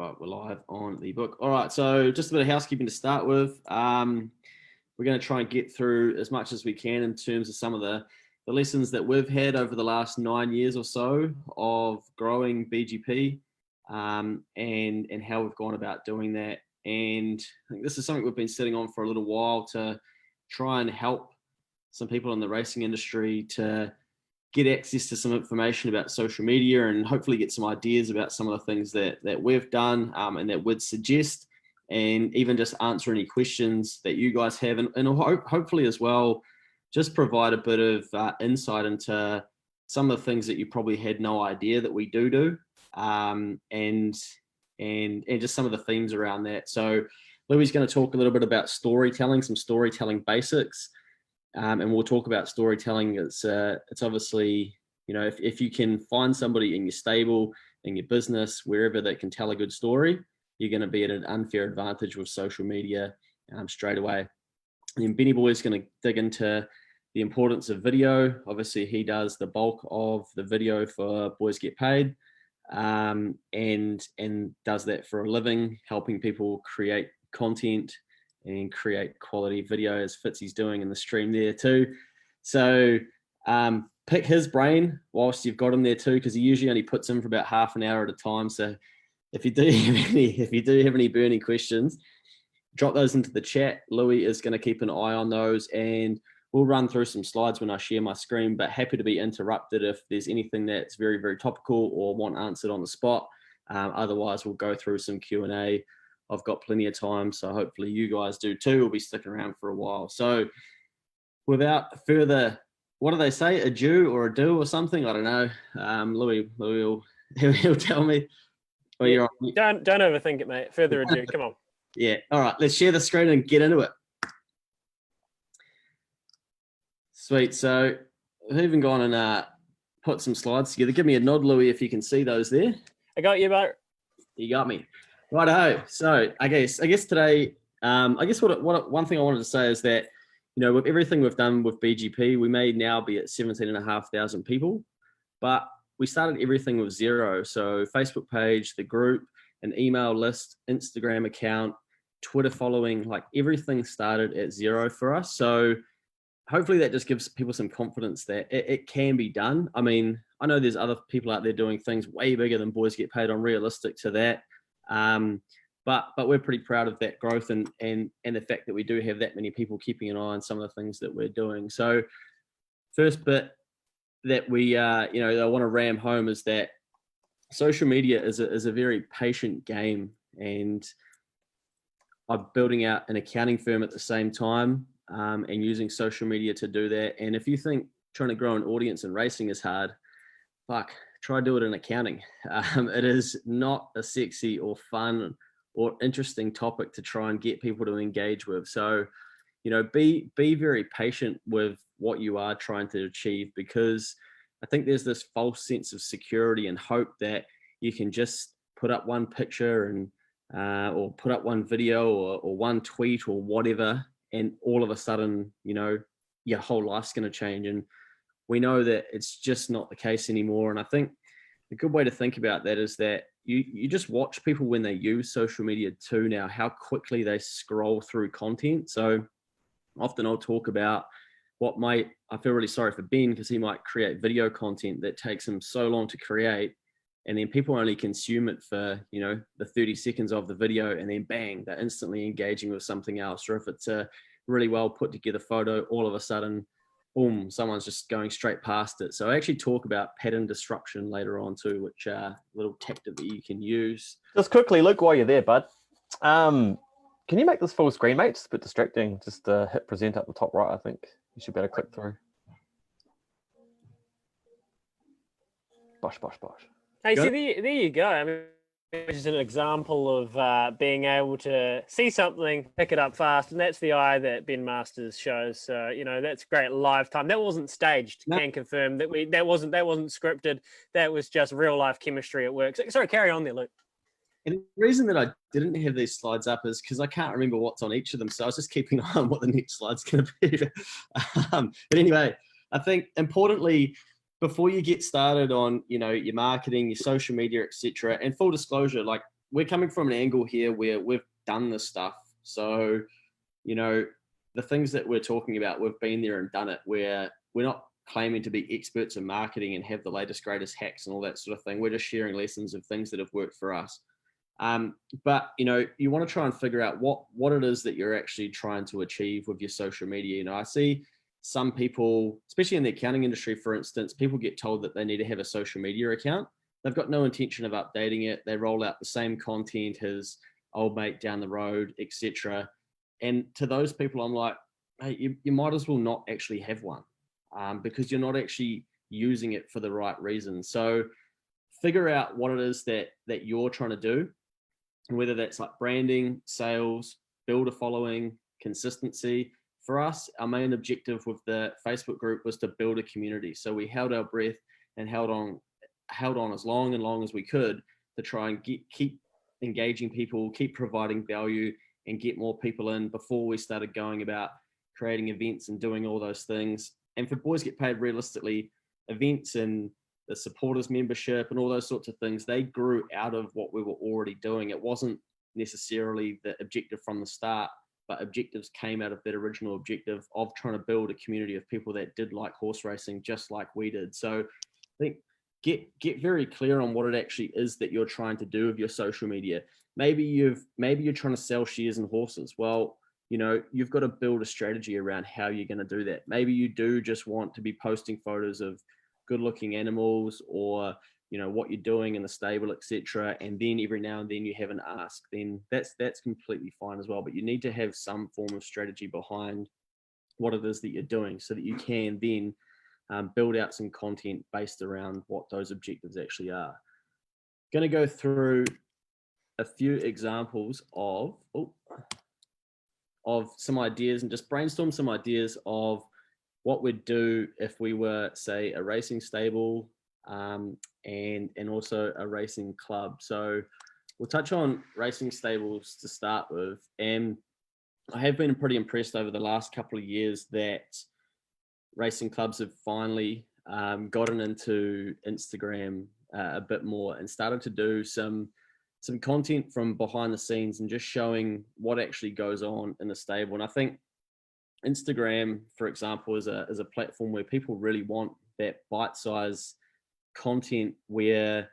Right, we're live on the book. All right, so just a bit of housekeeping to start with. We're going to try and get through as much as we can in terms of some of the lessons that we've had over the last 9 years or so of growing BGP, and how we've gone about doing that. And I think this is something we've been sitting on for a little while to try and help some people in the racing industry to get access to some information about social media and hopefully get some ideas about some of the things that we've done, and that would suggest, and even just answer any questions that you guys have, and hopefully as well, just provide a bit of insight into some of the things that you probably had no idea that we do, and just some of the themes around that. So Louie's going to talk a little bit about storytelling, some storytelling basics. And we'll talk about storytelling. It's obviously, you know, if you can find somebody in your stable, in your business, wherever that can tell a good story, you're going to be at an unfair advantage with social media straight away. And then Benny Boy is going to dig into the importance of video. Obviously, he does the bulk of the video for Boys Get Paid, and does that for a living, helping people create content and create quality video, as Fitzy's doing in the stream there too. So pick his brain whilst you've got him there too, because he usually only puts in for about half an hour at a time. So if you do have any burning questions, drop those into the chat. Louis is going to keep an eye on those, and we'll run through some slides when I share my screen, but happy to be interrupted if there's anything that's very, very topical or want answered on the spot. Otherwise, we'll go through some Q&A. I've got plenty of time, so hopefully you guys do too. We'll be sticking around for a while. So without further, what do they say? A Jew or a do or something? I don't know. Louis will he'll tell me. Oh, yeah, don't overthink it, mate. Further ado, come on. Yeah. All right. Let's share the screen and get into it. Sweet. So I've even gone and put some slides together. Give me a nod, Louis, if you can see those there. I got you, mate. You got me. Righto. So I guess today, I guess what one thing I wanted to say is that, you know, with everything we've done with BGP, we may now be at 17,500 people, but we started everything with zero. So Facebook page, the group, an email list, Instagram account, Twitter following, like everything started at zero for us. So hopefully that just gives people some confidence that it can be done. I mean, I know there's other people out there doing things way bigger than Boys Get Paid. I'm realistic to that. But we're pretty proud of that growth and the fact that we do have that many people keeping an eye on some of the things that we're doing. So first bit that we I want to ram home is that social media is a very patient game, and I'm building out an accounting firm at the same time, and using social media to do that. And if you think trying to grow an audience in racing is hard, fuck, try to do it in accounting. It is not a sexy or fun or interesting topic to try and get people to engage with. So, you know, be very patient with what you are trying to achieve, because I think there's this false sense of security and hope that you can just put up one picture and or put up one video or one tweet or whatever, and all of a sudden, you know, your whole life's going to change. And we know that it's just not the case anymore. And I think a good way to think about that is that you just watch people when they use social media too now, how quickly they scroll through content. So often I'll talk about I feel really sorry for Ben, because he might create video content that takes him so long to create, and then people only consume it for, you know, the 30 seconds of the video, and then bang, they're instantly engaging with something else. Or if it's a really well put together photo, all of a sudden, boom, someone's just going straight past it. So I actually talk about pattern disruption later on too, which a little tactic that you can use. Just quickly, Luke, while you're there, bud, can you make this full screen, mate? It's a bit distracting. Just hit present up the top right, I think. You should be able to click through. Bosh, bosh, bosh. Hey, see, there you go. I mean, it's just an example of being able to see something, pick it up fast, and that's the eye that Ben Masters shows. So, you know, that's great live time. That wasn't staged. No. Can confirm that that wasn't scripted. That was just real life chemistry at work. So, sorry, carry on there, Luke. And the reason that I didn't have these slides up is because I can't remember what's on each of them. So I was just keeping an eye on what the next slide's going to be. But anyway, I think importantly, before you get started on, you know, your marketing, your social media, etc., and full disclosure, like we're coming from an angle here where we've done this stuff. So, you know, the things that we're talking about, we've been there and done it, where we're not claiming to be experts in marketing and have the latest, greatest hacks and all that sort of thing. We're just sharing lessons of things that have worked for us. But, you know, you want to try and figure out what it is that you're actually trying to achieve with your social media. You know, I see some people, especially in the accounting industry, for instance, people get told that they need to have a social media account. They've got no intention of updating it. They roll out the same content as old mate down the road, etc. And to those people, I'm like, hey, you might as well not actually have one, because you're not actually using it for the right reason. So figure out what it is that you're trying to do, and whether that's like branding, sales, build a following, consistency. For us, our main objective with the Facebook group was to build a community. So we held our breath and held on as long as we could to try and keep engaging people, keep providing value, and get more people in before we started going about creating events and doing all those things. And for Boys Get Paid, realistically, events and the supporters membership and all those sorts of things, they grew out of what we were already doing. It wasn't necessarily the objective from the start, but objectives came out of that original objective of trying to build a community of people that did like horse racing just like we did. So I think get very clear on what it actually is that you're trying to do with your social media. Maybe you're trying to sell shares in horses. Well, you know, you've got to build a strategy around how you're going to do that. Maybe you do just want to be posting photos of good looking animals, or, you know, what you're doing in the stable, etc. And then every now and then you have an ask, then that's completely fine as well. But you need to have some form of strategy behind what it is that you're doing, so that you can then build out some content based around what those objectives actually are. Going to go through a few examples of some ideas and just brainstorm some ideas of what we'd do if we were, say, a racing stable, and also a racing club. So we'll touch on racing stables to start with. And I have been pretty impressed over the last couple of years that racing clubs have finally gotten into Instagram a bit more and started to do some content from behind the scenes and just showing what actually goes on in the stable. And I think Instagram, for example, is a platform where people really want that bite-sized content where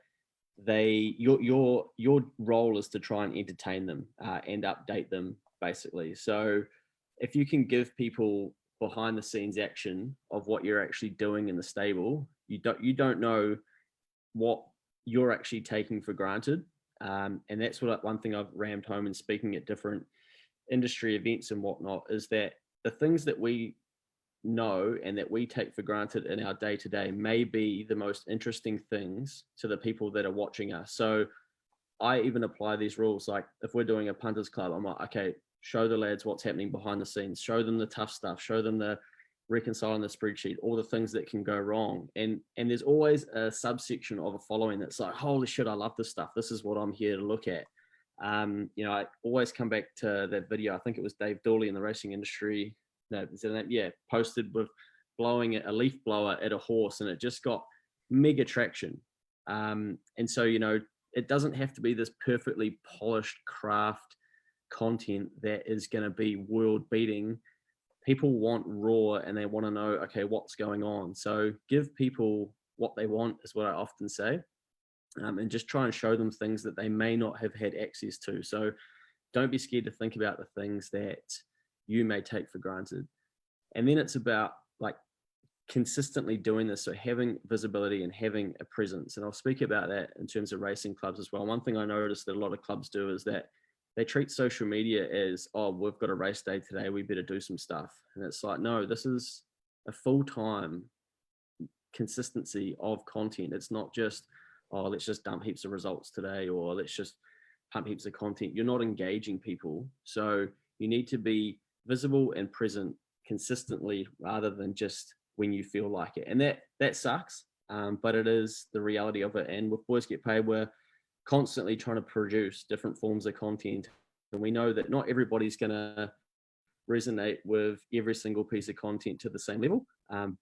your role is to try and entertain them and update them, basically. So if you can give people behind the scenes action of what you're actually doing in the stable, you don't know what you're actually taking for granted. And that's one thing I've rammed home in speaking at different industry events and whatnot, is that the things that we know and that we take for granted in our day to day may be the most interesting things to the people that are watching us. So I even apply these rules. Like if we're doing a punters club, I'm like, okay, show the lads what's happening behind the scenes, show them the tough stuff, show them the reconciling the spreadsheet, all the things that can go wrong. And there's always a subsection of a following that's like, holy shit, I love this stuff. This is what I'm here to look at. You know, I always come back to that video. I think it was Dave Dooley in the racing industry. No, posted with blowing a leaf blower at a horse, and it just got mega traction. And so, you know, it doesn't have to be this perfectly polished craft content that is going to be world beating. People want raw, and they want to know, okay, what's going on. So give people what they want is what I often say. And just try and show them things that they may not have had access to. So don't be scared to think about the things that you may take for granted. And then it's about like consistently doing this. So having visibility and having a presence. And I'll speak about that in terms of racing clubs as well. One thing I noticed that a lot of clubs do is that they treat social media as, oh, we've got a race day today, we better do some stuff. And it's like, no, this is a full-time consistency of content. It's not just, oh, let's just dump heaps of results today, or let's just pump heaps of content. You're not engaging people. So you need to be visible and present consistently rather than just when you feel like it. And that sucks, but it is the reality of it. And with Boys Get Paid, we're constantly trying to produce different forms of content. And we know that not everybody's going to resonate with every single piece of content to the same level,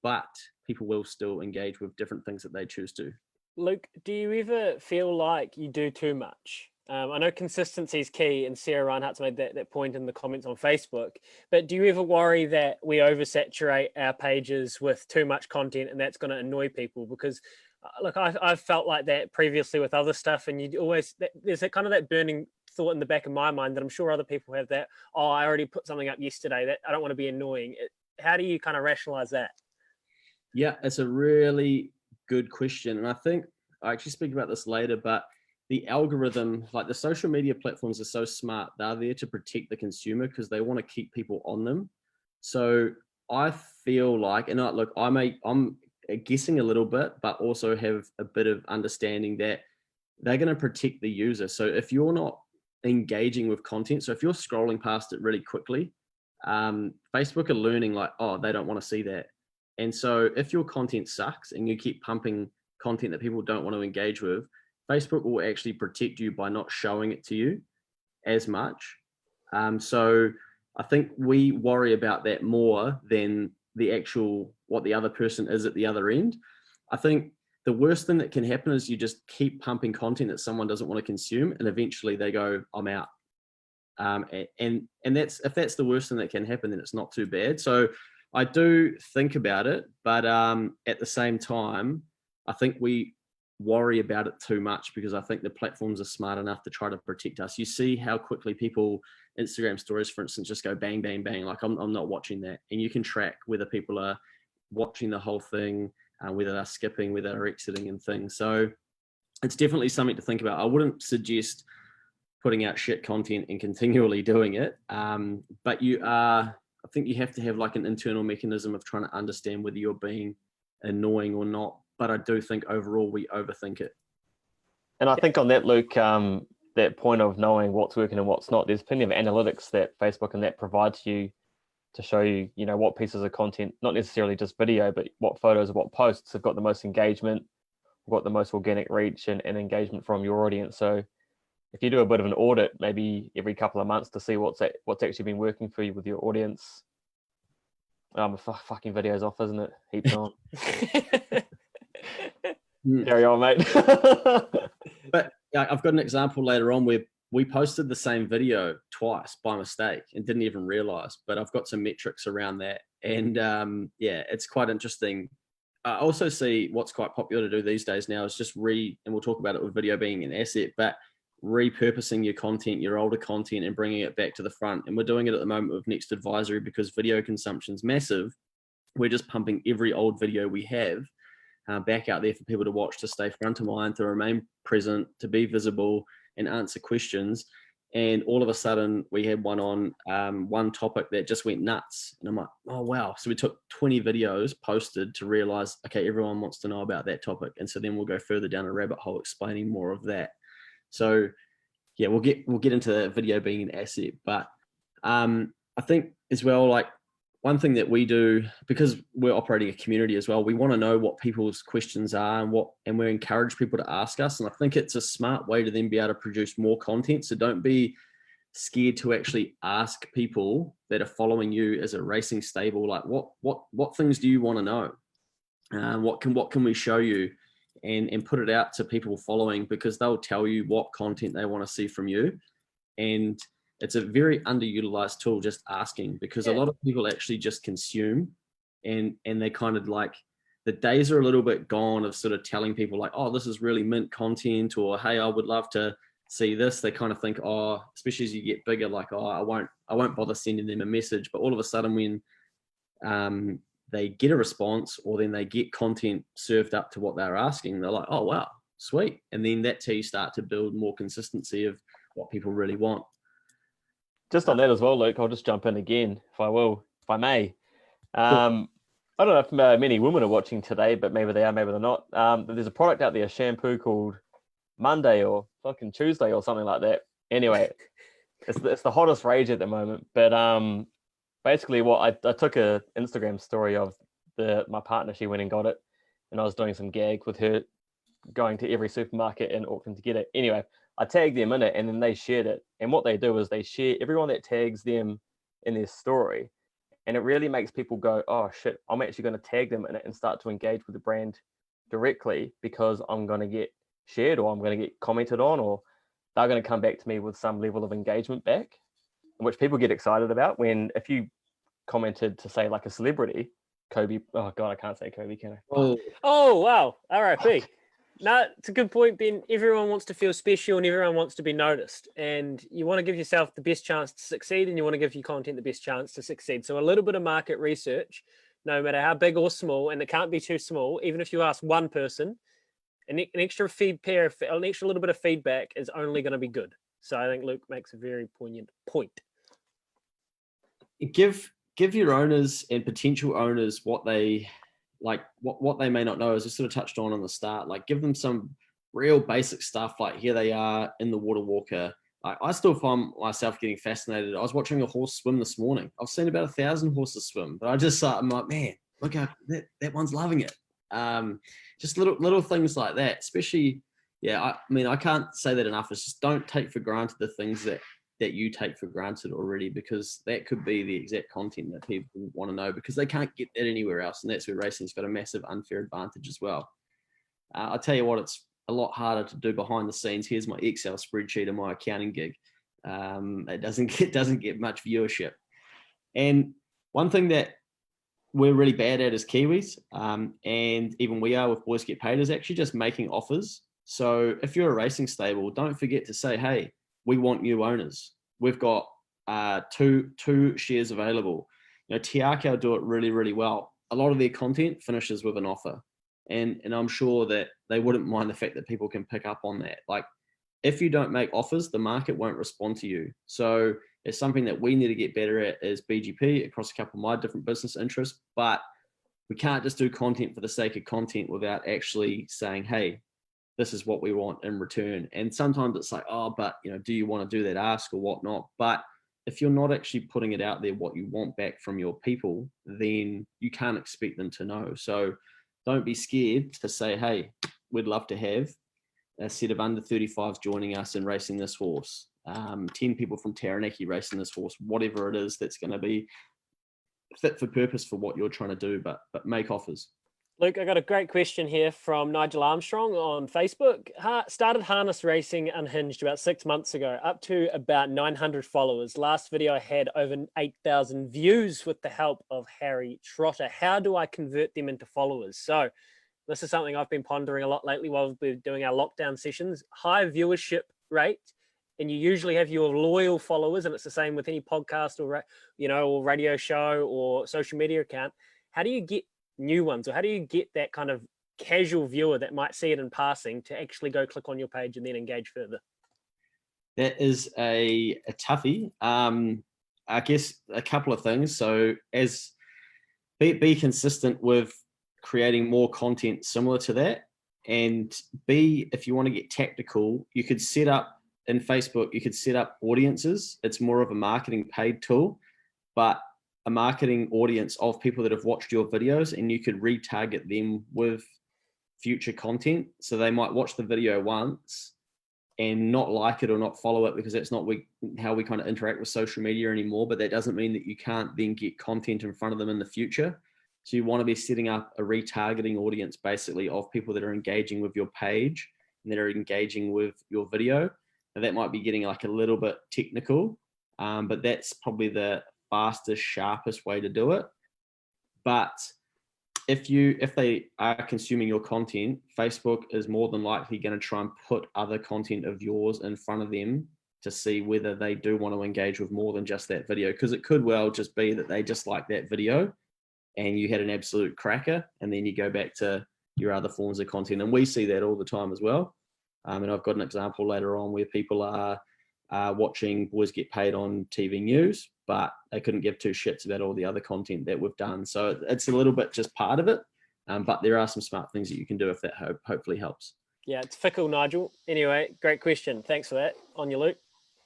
but people will still engage with different things that they choose to. Luke, do you ever feel like you do too much? I know consistency is key, and Sarah Reinhardt's made that point in the comments on Facebook. But do you ever worry that we oversaturate our pages with too much content and that's going to annoy people? Because, look, I've felt like that previously with other stuff, and you always there's that kind of that burning thought in the back of my mind that I'm sure other people have that. Oh, I already put something up yesterday that I don't want to be annoying. How do you kind of rationalize that? Yeah, it's a really good question, and I think I actually speak about this later, but the algorithm, like the social media platforms are so smart. They're there to protect the consumer because they want to keep people on them. So I feel like, and look, I'm guessing a little bit, but also have a bit of understanding that they're going to protect the user. So if you're not engaging with content, so if you're scrolling past it really quickly, Facebook are learning like, oh, they don't want to see that. And so if your content sucks and you keep pumping content that people don't want to engage with, Facebook will actually protect you by not showing it to you as much. So I think we worry about that more than the actual what the other person is at the other end. I think the worst thing that can happen is you just keep pumping content that someone doesn't want to consume, and eventually they go, "I'm out." And that's if that's the worst thing that can happen, then it's not too bad. So I do think about it, but at the same time, I think we worry about it too much because I think the platforms are smart enough to try to protect us. You see how quickly people Instagram stories, for instance, just go bang, bang, bang. Like I'm not watching that, and you can track whether people are watching the whole thing, whether they're skipping, whether they're exiting, and things. So it's definitely something to think about. I wouldn't suggest putting out shit content and continually doing it, but I think you have to have like an internal mechanism of trying to understand whether you're being annoying or not. But I do think overall we overthink it. And I think on that, Luke, that point of knowing what's working and what's not, there's plenty of analytics that Facebook and that provide to you to show you, what pieces of content, not necessarily just video, but what photos or what posts have got the most engagement, got the most organic reach and engagement from your audience. So if you do a bit of an audit, maybe every couple of months to see what's actually been working for you with your audience. Fucking videos off, isn't it? Heaps on. Carry on, mate. But I've got an example later on where we posted the same video twice by mistake and didn't even realize, but I've got some metrics around that. And yeah, it's quite interesting. I also see what's quite popular to do these days now is just and we'll talk about it with video being an asset, but repurposing your content, your older content, and bringing it back to the front. And we're doing it at the moment with Next Advisory because video consumption's massive. We're just pumping every old video we have back out there for people to watch, to stay front of mind, to remain present, to be visible, and answer questions. And all of a sudden, we had one on one topic that just went nuts. And I'm like, oh, wow. So we took 20 videos posted to realize, okay, everyone wants to know about that topic. And so then we'll go further down a rabbit hole explaining more of that. So yeah, we'll get into that video being an asset. But I think as well, like one thing that we do, because we're operating a community as well, we want to know what people's questions are and we encourage people to ask us. And I think it's a smart way to then be able to produce more content. So don't be scared to actually ask people that are following you as a racing stable, like what things do you want to know? What can we show you? And put it out to people following, because they'll tell you what content they want to see from you. And it's a very underutilized tool, just asking, because a lot of people actually just consume and they kind of like, the days are a little bit gone of sort of telling people like, oh, this is really mint content, or hey, I would love to see this. They kind of think, oh, especially as you get bigger, like, oh, I won't bother sending them a message. But all of a sudden when they get a response, or then they get content served up to what they're asking, they're like, oh, wow, sweet. And then that's how you start to build more consistency of what people really want. Just on that as well, Luke, I'll just jump in again, if I may. I don't know if many women are watching today, but maybe they are, maybe they're not. But there's a product out there, a shampoo called Monday or fucking Tuesday or something like that. Anyway, it's the hottest rage at the moment. But basically, what I took a Instagram story of my partner. She went and got it, and I was doing some gag with her, going to every supermarket in Auckland to get it. Anyway, I tagged them in it, and then they shared it. And what they do is they share everyone that tags them in their story, and it really makes people go, "Oh shit, I'm actually going to tag them in it and start to engage with the brand directly, because I'm going to get shared, or I'm going to get commented on, or they're going to come back to me with some level of engagement back, which people get excited about. When if you commented to say like a celebrity, Kobe, oh God, I can't say Kobe, can I? Oh wow, RIP. No, it's a good point, Ben. Everyone wants to feel special and everyone wants to be noticed. And you want to give yourself the best chance to succeed, and you want to give your content the best chance to succeed. So a little bit of market research, no matter how big or small, and it can't be too small, even if you ask one person, an extra an extra little bit of feedback is only going to be good. So I think Luke makes a very poignant point. Give your owners and potential owners what they like, what they may not know, as I sort of touched on the start. Like, give them some real basic stuff. Like, here they are in the water walker. Like, I still find myself getting fascinated. I was watching a horse swim this morning. I've seen about 1,000 horses swim, but I'm like, man, look how that one's loving it. Just little things like that, especially. Yeah, I mean, I can't say that enough. It's just don't take for granted the things that you take for granted already, because that could be the exact content that people want to know, because they can't get that anywhere else. And that's where racing's got a massive unfair advantage as well. I'll tell you what, it's a lot harder to do behind the scenes. Here's my Excel spreadsheet of my accounting gig. It doesn't get much viewership. And one thing that we're really bad at as Kiwis, and even we are with Boys Get Paid, is actually just making offers. So if you're a racing stable, don't forget to say, hey, we want new owners. We've got two shares available. You know, Tiakau do it really, really well. A lot of their content finishes with an offer. And I'm sure that they wouldn't mind the fact that people can pick up on that. Like, if you don't make offers, the market won't respond to you. So it's something that we need to get better at as BGP across a couple of my different business interests. But we can't just do content for the sake of content without actually saying, hey, this is what we want in return. And sometimes it's like, oh, but do you want to do that ask or whatnot? But if you're not actually putting it out there, what you want back from your people, then you can't expect them to know. So don't be scared to say, hey, we'd love to have a set of under 35s joining us and racing this horse. 10 people from Taranaki racing this horse, whatever it is that's going to be fit for purpose for what you're trying to do, but make offers. Luke, I got a great question here from Nigel Armstrong on Facebook. Started harness racing unhinged about 6 months ago, up to about 900 followers. Last video I had over 8,000 views with the help of Harry Trotter. How do I convert them into followers? So this is something I've been pondering a lot lately while we've been doing our lockdown sessions. High viewership rate, and you usually have your loyal followers, and it's the same with any podcast or or radio show or social media account. How do you get new ones, or how do you get that kind of casual viewer that might see it in passing to actually go click on your page and then engage further? That is a toughie. I guess a couple of things. So as be consistent with creating more content similar to that, and if you want to get tactical, you could set up in Facebook, you could set up audiences. It's more of a marketing paid tool, but a marketing audience of people that have watched your videos, and you could retarget them with future content. So they might watch the video once and not like it or not follow it, because that's not how we kind of interact with social media anymore. But that doesn't mean that you can't then get content in front of them in the future. So you want to be setting up a retargeting audience basically of people that are engaging with your page and that are engaging with your video. And that might be getting like a little bit technical, but that's probably the fastest, sharpest way to do it. But if they are consuming your content, Facebook is more than likely going to try and put other content of yours in front of them to see whether they do want to engage with more than just that video. Because it could well just be that they just like that video and you had an absolute cracker, and then you go back to your other forms of content. And we see that all the time as well. And I've got an example later on where people are watching Boys Get Paid on TV news, but they couldn't give two shits about all the other content that we've done. So it's a little bit just part of it, but there are some smart things that you can do if that hopefully helps. Yeah, it's fickle, Nigel. Anyway, great question. Thanks for that. On your Luke.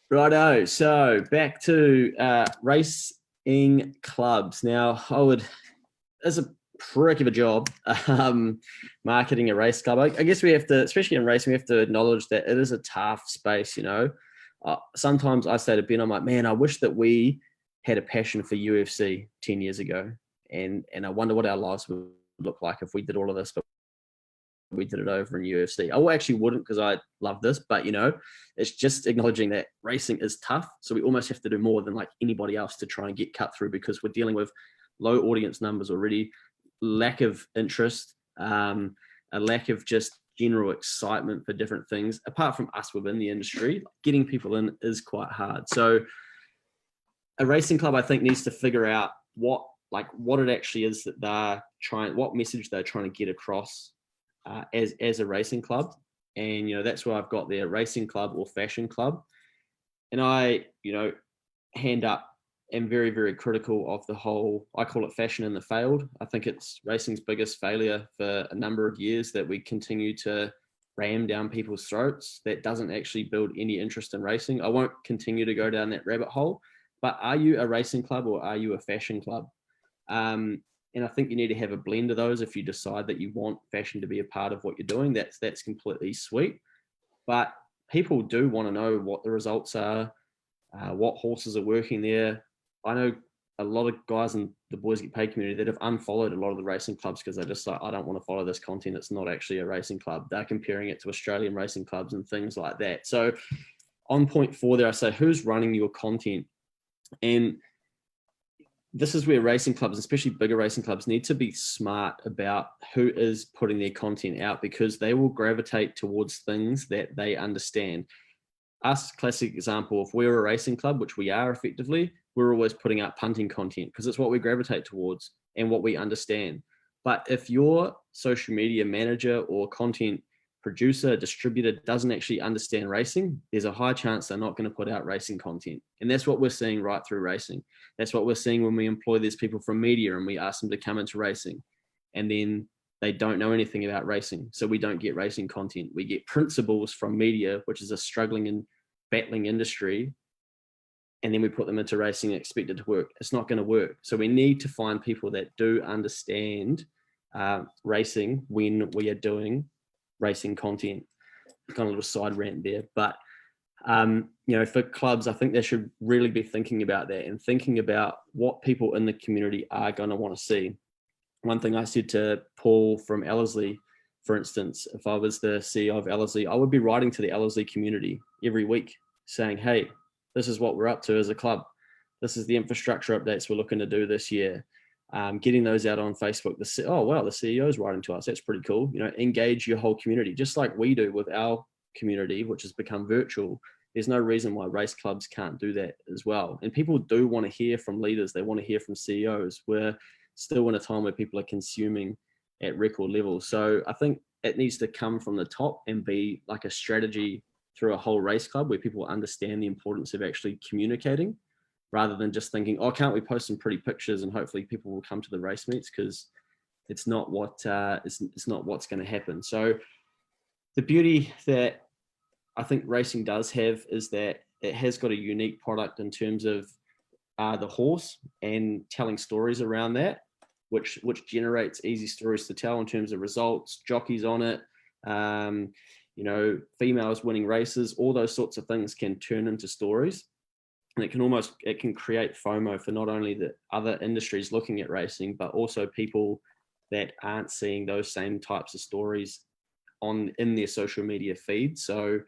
Righto. So back to racing clubs. Now, as a prick of a job, marketing a race club. I guess we have to, especially in racing, we have to acknowledge that it is a tough space, Sometimes I say to Ben, I'm like, man, I wish that we had a passion for UFC 10 years ago. And I wonder what our lives would look like if we did all of this. But we did it over in UFC. I actually wouldn't because I love this, but it's just acknowledging that racing is tough. So we almost have to do more than like anybody else to try and get cut through, because we're dealing with low audience numbers already, lack of interest, a lack of just general excitement for different things. Apart from us within the industry, getting people in is quite hard. So a racing club, I think, needs to figure out what it actually is that they're trying, what message they're trying to get across as a racing club. And that's where I've got there, racing club or fashion club. And I hand up, am very, very critical of the whole, I call it fashion in the failed. I think it's racing's biggest failure for a number of years, that we continue to ram down people's throats. That doesn't actually build any interest in racing. I won't continue to go down that rabbit hole, but are you a racing club or are you a fashion club? And I think you need to have a blend of those. If you decide that you want fashion to be a part of what you're doing, that's completely sweet. But people do want to know what the results are, what horses are working there. I know a lot of guys in the Boys Get Paid community that have unfollowed a lot of the racing clubs because they're just like, I don't want to follow this content. It's not actually a racing club. They're comparing it to Australian racing clubs and things like that. So on point 4 there, I say, who's running your content? And this is where racing clubs, especially bigger racing clubs, need to be smart about who is putting their content out, because they will gravitate towards things that they understand. Us, classic example, if we're a racing club, which we are effectively, we're always putting out punting content because it's what we gravitate towards and what we understand. But if your social media manager or content producer, distributor doesn't actually understand racing, there's a high chance they're not going to put out racing content. And that's what we're seeing right through racing. That's what we're seeing when we employ these people from media and we ask them to come into racing, and then they don't know anything about racing. So we don't get racing content. We get principles from media, which is a struggling and battling industry, and then we put them into racing and expect it to work. It's not going to work. So we need to find people that do understand racing when we are doing racing content. Kind of a little side rant there, but for clubs, I think they should really be thinking about that and thinking about what people in the community are going to want to see. One thing I said to Paul from Ellerslie, for instance, if I was the CEO of Ellerslie, I would be writing to the Ellerslie community every week saying, hey, this is what we're up to as a club. This is the infrastructure updates we're looking to do this year. Getting those out on Facebook. Oh, wow, the CEO is writing to us. That's pretty cool. Engage your whole community, just like we do with our community, which has become virtual. There's no reason why race clubs can't do that as well. And people do want to hear from leaders. They want to hear from CEOs. We're still in a time where people are consuming at record levels. So I think it needs to come from the top and be like a strategy through a whole race club where people understand the importance of actually communicating, rather than just thinking, oh, can't we post some pretty pictures and hopefully people will come to the race meets, because it's not what it's not what's going to happen. So the beauty that I think racing does have is that it has got a unique product in terms of the horse and telling stories around that, which generates easy stories to tell in terms of results, jockeys on it, females winning races, all those sorts of things can turn into stories. And it can create FOMO for not only the other industries looking at racing, but also people that aren't seeing those same types of stories in their social media feed. So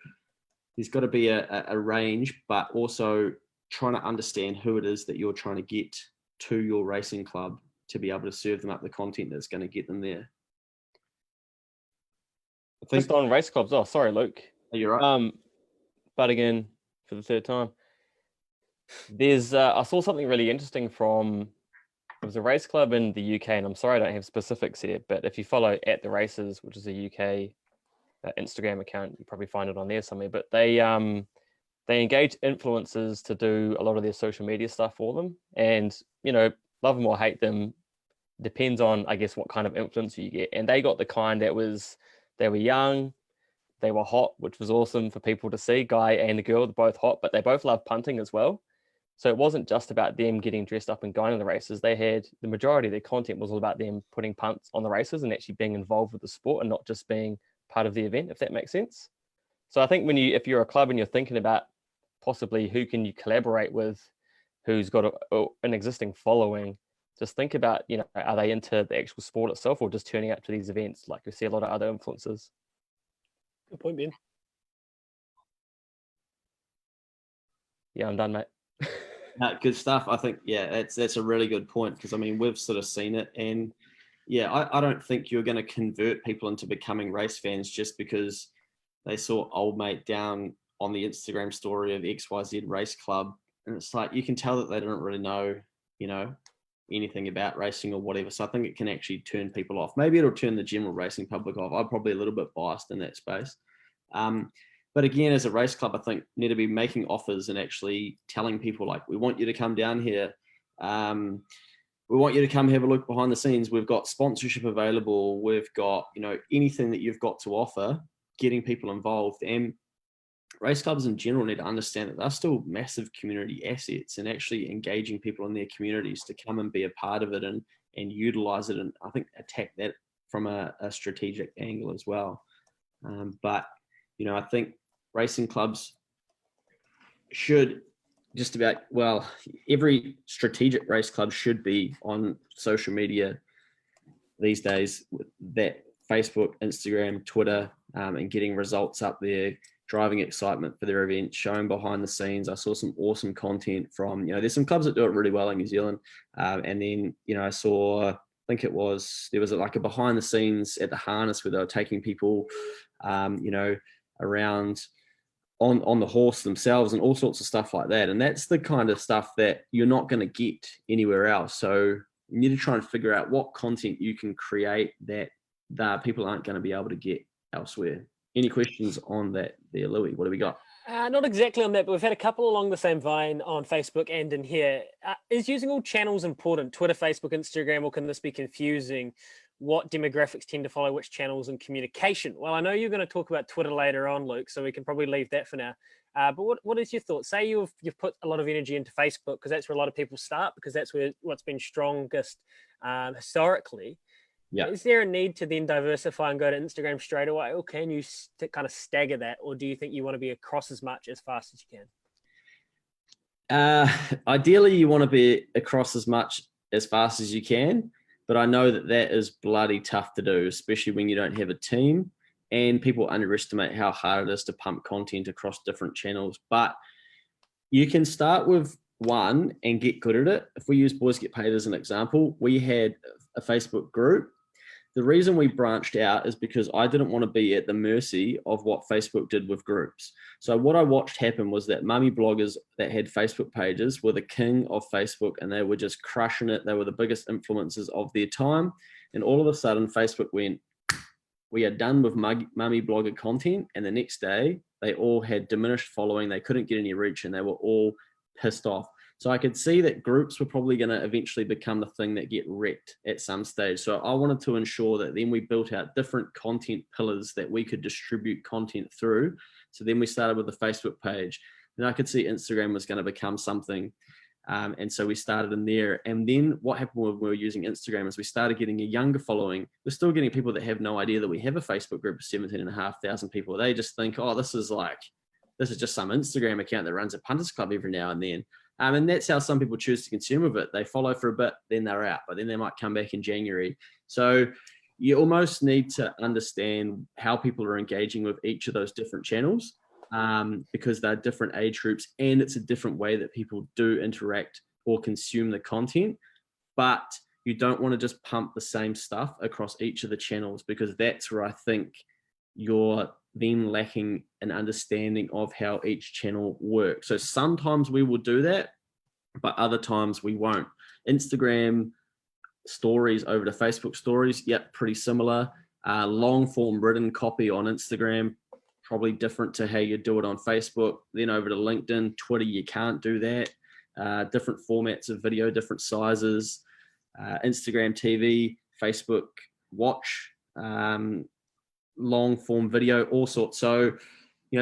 there's got to be a range, but also trying to understand who it is that you're trying to get to your racing club to be able to serve them up the content that's going to get them there. Just on race clubs. Oh, sorry, Luke. You're right. But again, for the third time, there's I saw something really interesting from, it was a race club in the UK, and I'm sorry I don't have specifics here, but if you follow at the races, which is a UK Instagram account, you probably find it on there somewhere. But they engage influencers to do a lot of their social media stuff for them, and love them or hate them, depends on, I guess, what kind of influencer you get. And they got the kind that was, they were young, they were hot, which was awesome for people to see. Guy and the girl, they're both hot, but they both love punting as well. So it wasn't just about them getting dressed up and going to the races. They had, the majority of their content was all about them putting punts on the races and actually being involved with the sport and not just being part of the event, if that makes sense. So I think if you're a club and you're thinking about possibly who can you collaborate with, who's got an existing following, just think about, are they into the actual sport itself or just turning up to these events like we see a lot of other influencers? Good point, Ben. Yeah, I'm done, mate. Good stuff. I think, that's a really good point, because I mean, we've sort of seen it, and I don't think you're going to convert people into becoming race fans just because they saw old mate down on the Instagram story of XYZ race club. And it's like, you can tell that they don't really know, anything about racing or whatever. So I think it can actually turn people off. Maybe it'll turn the general racing public off. I'm probably a little bit biased in that space. But again, as a race club, I think need to be making offers and actually telling people, like, we want you to come down here. We want you to come have a look behind the scenes. We've got sponsorship available. We've got, anything that you've got to offer, getting people involved. And race clubs in general need to understand that they're still massive community assets, and actually engaging people in their communities to come and be a part of it and utilize it. And I think attack that from a strategic angle as well. But, I think racing clubs should just about, every strategic race club should be on social media these days, that Facebook, Instagram, Twitter, and getting results up there, driving excitement for their event, showing behind the scenes. I saw some awesome content from, there's some clubs that do it really well in New Zealand. And then, I saw, I think there was like a behind the scenes at the harness where they were taking people, around on the horse themselves and all sorts of stuff like that. And that's the kind of stuff that you're not going to get anywhere else. So you need to try and figure out what content you can create that people aren't going to be able to get elsewhere. Any questions on that there, Louis? What do we got? Not exactly on that, but we've had a couple along the same vein on Facebook and in here. Is using all channels important? Twitter, Facebook, Instagram, or can this be confusing? What demographics tend to follow which channels and communication? Well, I know you're going to talk about Twitter later on, Luke, so we can probably leave that for now. But what is your thought? Say you've put a lot of energy into Facebook, because that's where a lot of people start, because that's what's been strongest historically. Yeah. Is there a need to then diversify and go to Instagram straight away, or can you kind of stagger that, or do you think you want to be across as much as fast as you can? Ideally, you want to be across as much as fast as you can, but I know that is bloody tough to do, especially when you don't have a team, and people underestimate how hard it is to pump content across different channels. But you can start with one and get good at it. If we use Boys Get Paid as an example, we had a Facebook group. The reason we branched out is because I didn't want to be at the mercy of what Facebook did with groups. So what I watched happen was that mummy bloggers that had Facebook pages were the king of Facebook, and they were just crushing it. They were the biggest influencers of their time. And all of a sudden, Facebook went, we are done with mummy blogger content. And the next day, they all had diminished following. They couldn't get any reach, and they were all pissed off. So I could see that groups were probably going to eventually become the thing that get wrecked at some stage. So I wanted to ensure that then we built out different content pillars that we could distribute content through. So then we started with the Facebook page. And I could see Instagram was going to become something. And so we started in there. And then what happened when we were using Instagram is we started getting a younger following. We're still getting people that have no idea that we have a Facebook group of 17,500 people. They just think, oh, this is just some Instagram account that runs a punters club every now and then. And that's how some people choose to consume with it. They follow for a bit, then they're out, but then they might come back in January. So you almost need to understand how people are engaging with each of those different channels, because they're different age groups, and it's a different way that people do interact or consume the content. But you don't want to just pump the same stuff across each of the channels, because that's where I think you're then lacking an understanding of how each channel works. So sometimes we will do that, but other times we won't. Instagram stories over to Facebook stories, yep, pretty similar. Long form written copy on Instagram, probably different to how you do it on Facebook. Then over to LinkedIn, Twitter, you can't do that. Different formats of video, different sizes. Instagram TV, Facebook Watch, long form video, all sorts. So,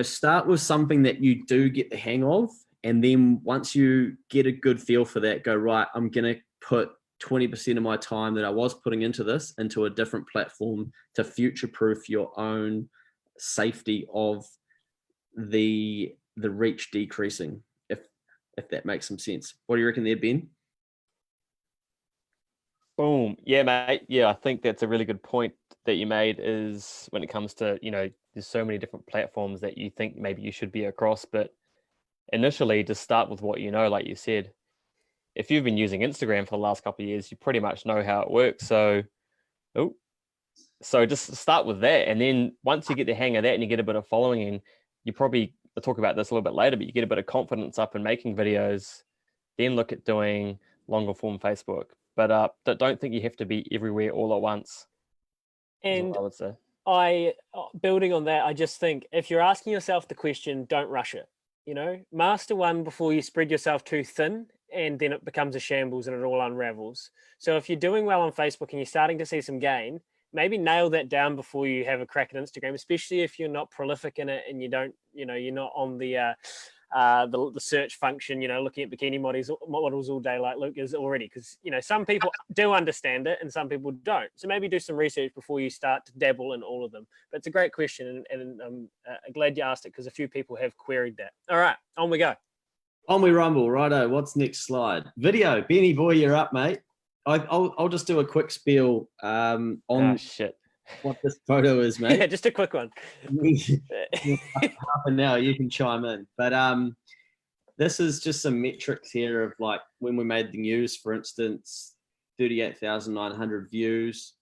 start with something that you do get the hang of. And then once you get a good feel for that, go, right, I'm going to put 20% of my time that I was putting into this into a different platform to future-proof your own safety of the reach decreasing, if that makes some sense. What do you reckon there, Ben? Boom. Yeah, mate. Yeah, I think that's a really good point that you made is when it comes to, there's so many different platforms that you think maybe you should be across, but initially just start with what you know, like you said. If you've been using Instagram for the last couple of years, you pretty much know how it works. Oh, so just start with that. And then once you get the hang of that and you get a bit of following in, you probably, I'll talk about this a little bit later, but you get a bit of confidence up in making videos, then look at doing longer form Facebook. But don't think you have to be everywhere all at once. And I would say. Building on that, I just think if you're asking yourself the question, don't rush it. Master one before you spread yourself too thin, and then it becomes a shambles and it all unravels. So if you're doing well on Facebook and you're starting to see some gain, maybe nail that down before you have a crack at Instagram, especially if you're not prolific in it and you don't, you're not on the search function, looking at bikini models all day like Luke is already, because some people do understand it and some people don't. So maybe do some research before you start to dabble in all of them. But it's a great question, and I'm glad you asked it because a few people have queried that. All right, on we go. On we rumble. Righto. What's next slide? Video. Benny boy, you're up, mate. I'll just do a quick spiel on what this photo is, mate. Yeah, just a quick one. Half an hour, you can chime in. But this is just some metrics here of like when we made the news, for instance, 38,900 views.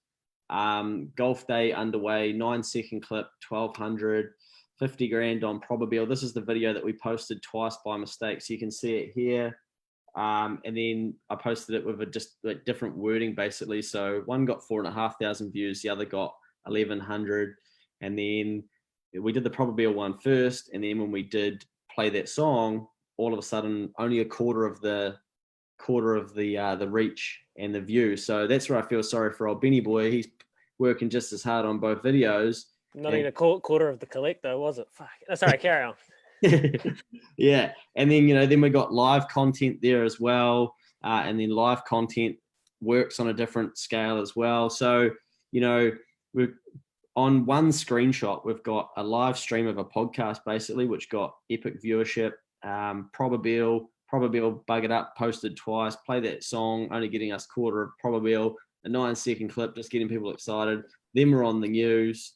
Golf day underway, 9-second clip, 1,200, 50 grand on Probabeel. This is the video that we posted twice by mistake, so you can see it here. And then I posted it with just like different wording, basically. So one got 4,500 views, the other got 1,100, and then we did the Probabeel one first, and then when we did play that song, all of a sudden only a quarter of the reach and the view. So that's where I feel sorry for old Benny boy. He's working just as hard on both videos. Not even a quarter of the collect though, was it? Fuck. Sorry, carry on. Yeah, and then then we got live content there as well, and then live content works on a different scale as well. So we're on one screenshot, we've got a live stream of a podcast basically, which got epic viewership. Probabeel bug it up, posted twice, play that song, only getting us quarter of Probabeel, a 9-second clip, just getting people excited. Then we're on the news.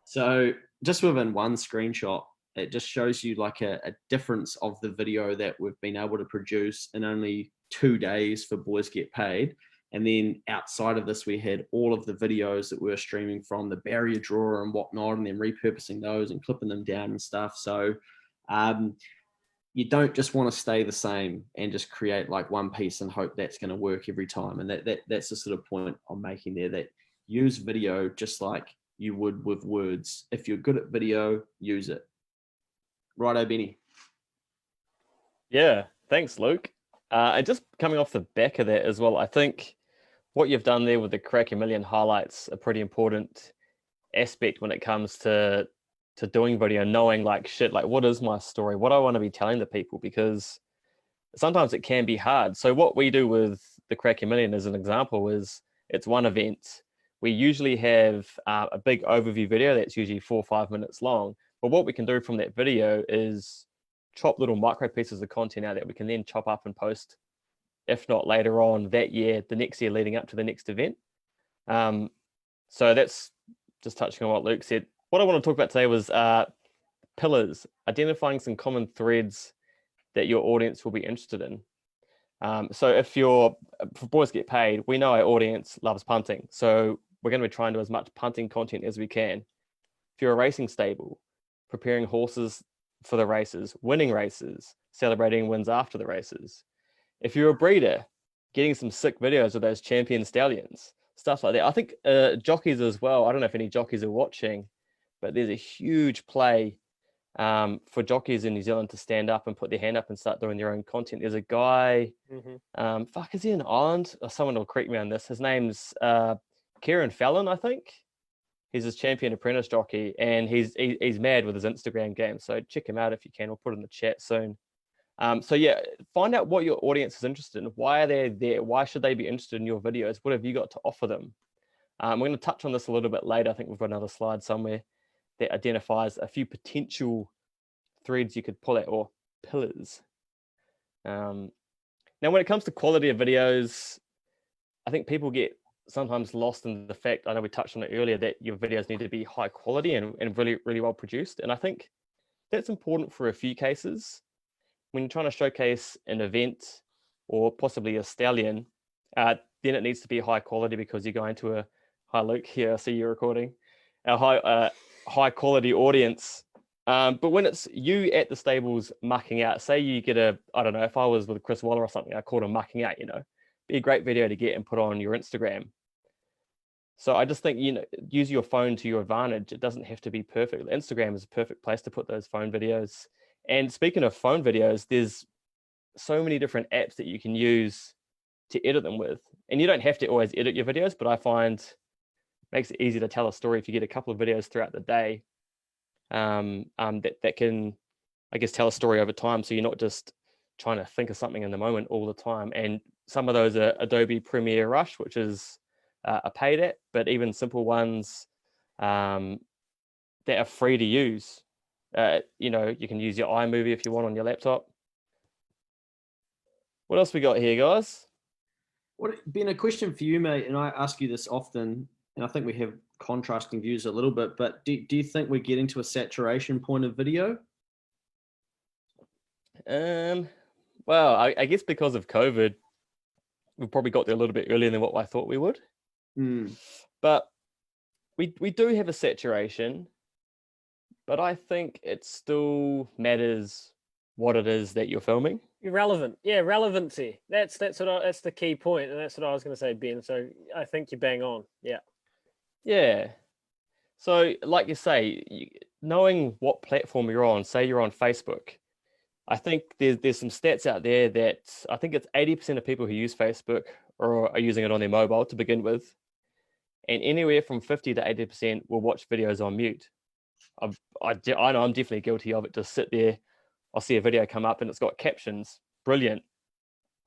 So just within one screenshot, it just shows you like a difference of the video that we've been able to produce in only 2 days for Boys Get Paid. And then outside of this, we had all of the videos that we were streaming from the barrier drawer and whatnot, and then repurposing those and clipping them down and stuff. So you don't just want to stay the same and just create like one piece and hope that's going to work every time. And that's the sort of point I'm making there, that use video just like you would with words. If you're good at video, use it. Righto, Benny. Yeah, thanks, Luke. And just coming off the back of that as well, I think what you've done there with the Crack a Million highlights a pretty important aspect when it comes to doing video, knowing like what is my story, what I want to be telling the people, because sometimes it can be hard. So what we do with the Crack a Million as an example is it's one event. We usually have a big overview video that's usually 4 or 5 minutes long. But what we can do from that video is chop little micro pieces of content out that we can then chop up and post, if not later on that year, the next year leading up to the next event. So that's just touching on what Luke said. What I want to talk about today was pillars, identifying some common threads that your audience will be interested in. So if for Boys Get Paid, we know our audience loves punting. So we're going to be trying to do as much punting content as we can. If you're a racing stable, preparing horses for the races, winning races, celebrating wins after the races. If you're a breeder, getting some sick videos of those champion stallions, stuff like that. I think jockeys as well. I don't know if any jockeys are watching, but there's a huge play for jockeys in New Zealand to stand up and put their hand up and start doing their own content. There's a guy, is he in Ireland? Or someone will correct me on this. His name's Kieran Fallon, I think. He's his champion apprentice jockey, and he's mad with his Instagram game. So check him out if you can. We'll put it in the chat soon. So yeah, find out what your audience is interested in. Why are they there? Why should they be interested in your videos? What have you got to offer them? We're going to touch on this a little bit later. I think we've got another slide somewhere that identifies a few potential threads you could pull at, or pillars. Now, when it comes to quality of videos, I think people get sometimes lost in the fact, I know we touched on it earlier, that your videos need to be high quality and really, really well produced. And I think that's important for a few cases. When you're trying to showcase an event or possibly a stallion, then it needs to be high quality because you're going to hi Luke, here I see you recording, a high quality audience. But when it's you at the stables mucking out, say you get I don't know, if I was with Chris Waller or something, I called him mucking out, be a great video to get and put on your Instagram. So I just think, use your phone to your advantage. It doesn't have to be perfect. Instagram is a perfect place to put those phone videos. And speaking of phone videos, there's so many different apps that you can use to edit them with. And you don't have to always edit your videos, but I find it makes it easy to tell a story if you get a couple of videos throughout the day that can, I guess, tell a story over time. So you're not just trying to think of something in the moment all the time. And some of those are Adobe Premiere Rush, which is a paid app, but even simple ones that are free to use. You can use your iMovie if you want on your laptop. What else we got here, guys? Ben, a question for you, mate, and I ask you this often, and I think we have contrasting views a little bit, but do you think we're getting to a saturation point of video? Well, I guess because of COVID, we probably got there a little bit earlier than what I thought we would. But we do have a saturation, but I think it still matters what it is that you're filming. Irrelevant, yeah, relevancy. That's the key point, and that's what I was going to say, Ben. So I think you bang on, yeah. So, like you say, knowing what platform you're on. Say you're on Facebook. I think there's some stats out there that I think it's 80% of people who use Facebook or are using it on their mobile to begin with. And anywhere from 50 to 80% will watch videos on mute. I know I'm definitely guilty of it. Just sit there, I'll see a video come up and it's got captions. Brilliant.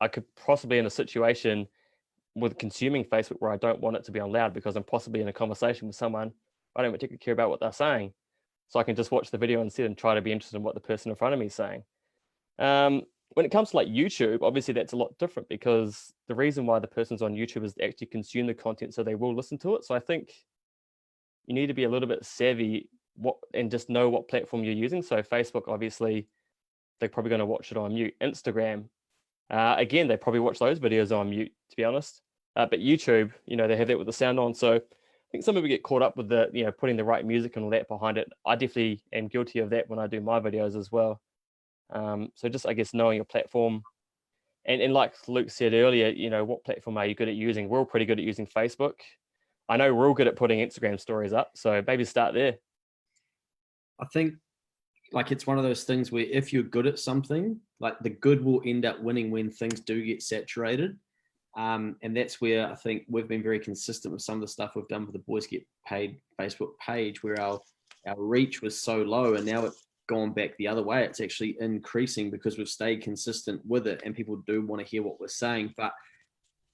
I could possibly in a situation with consuming Facebook where I don't want it to be on loud because I'm possibly in a conversation with someone. I don't particularly care about what they're saying. So I can just watch the video instead and try to be interested in what the person in front of me is saying. When it comes to like YouTube, obviously that's a lot different because the reason why the person's on YouTube is to actually consume the content, so they will listen to it. So I think you need to be a little bit savvy and just know what platform you're using. So Facebook, obviously, they're probably going to watch it on mute. Instagram, again, they probably watch those videos on mute, to be honest. But YouTube, they have that with the sound on. So I think some people get caught up with the, putting the right music and all that behind it. I definitely am guilty of that when I do my videos as well. So just, I guess, knowing your platform and like Luke said earlier, what platform are you good at using? We're all pretty good at using Facebook. I know we're all good at putting Instagram stories up. So maybe start there. I think like it's one of those things where if you're good at something, like the good will end up winning when things do get saturated. And that's where I think we've been very consistent with some of the stuff we've done with the Boys Get Paid Facebook page, where our reach was so low and now it's gone back the other way. It's actually increasing because we've stayed consistent with it and people do want to hear what we're saying. But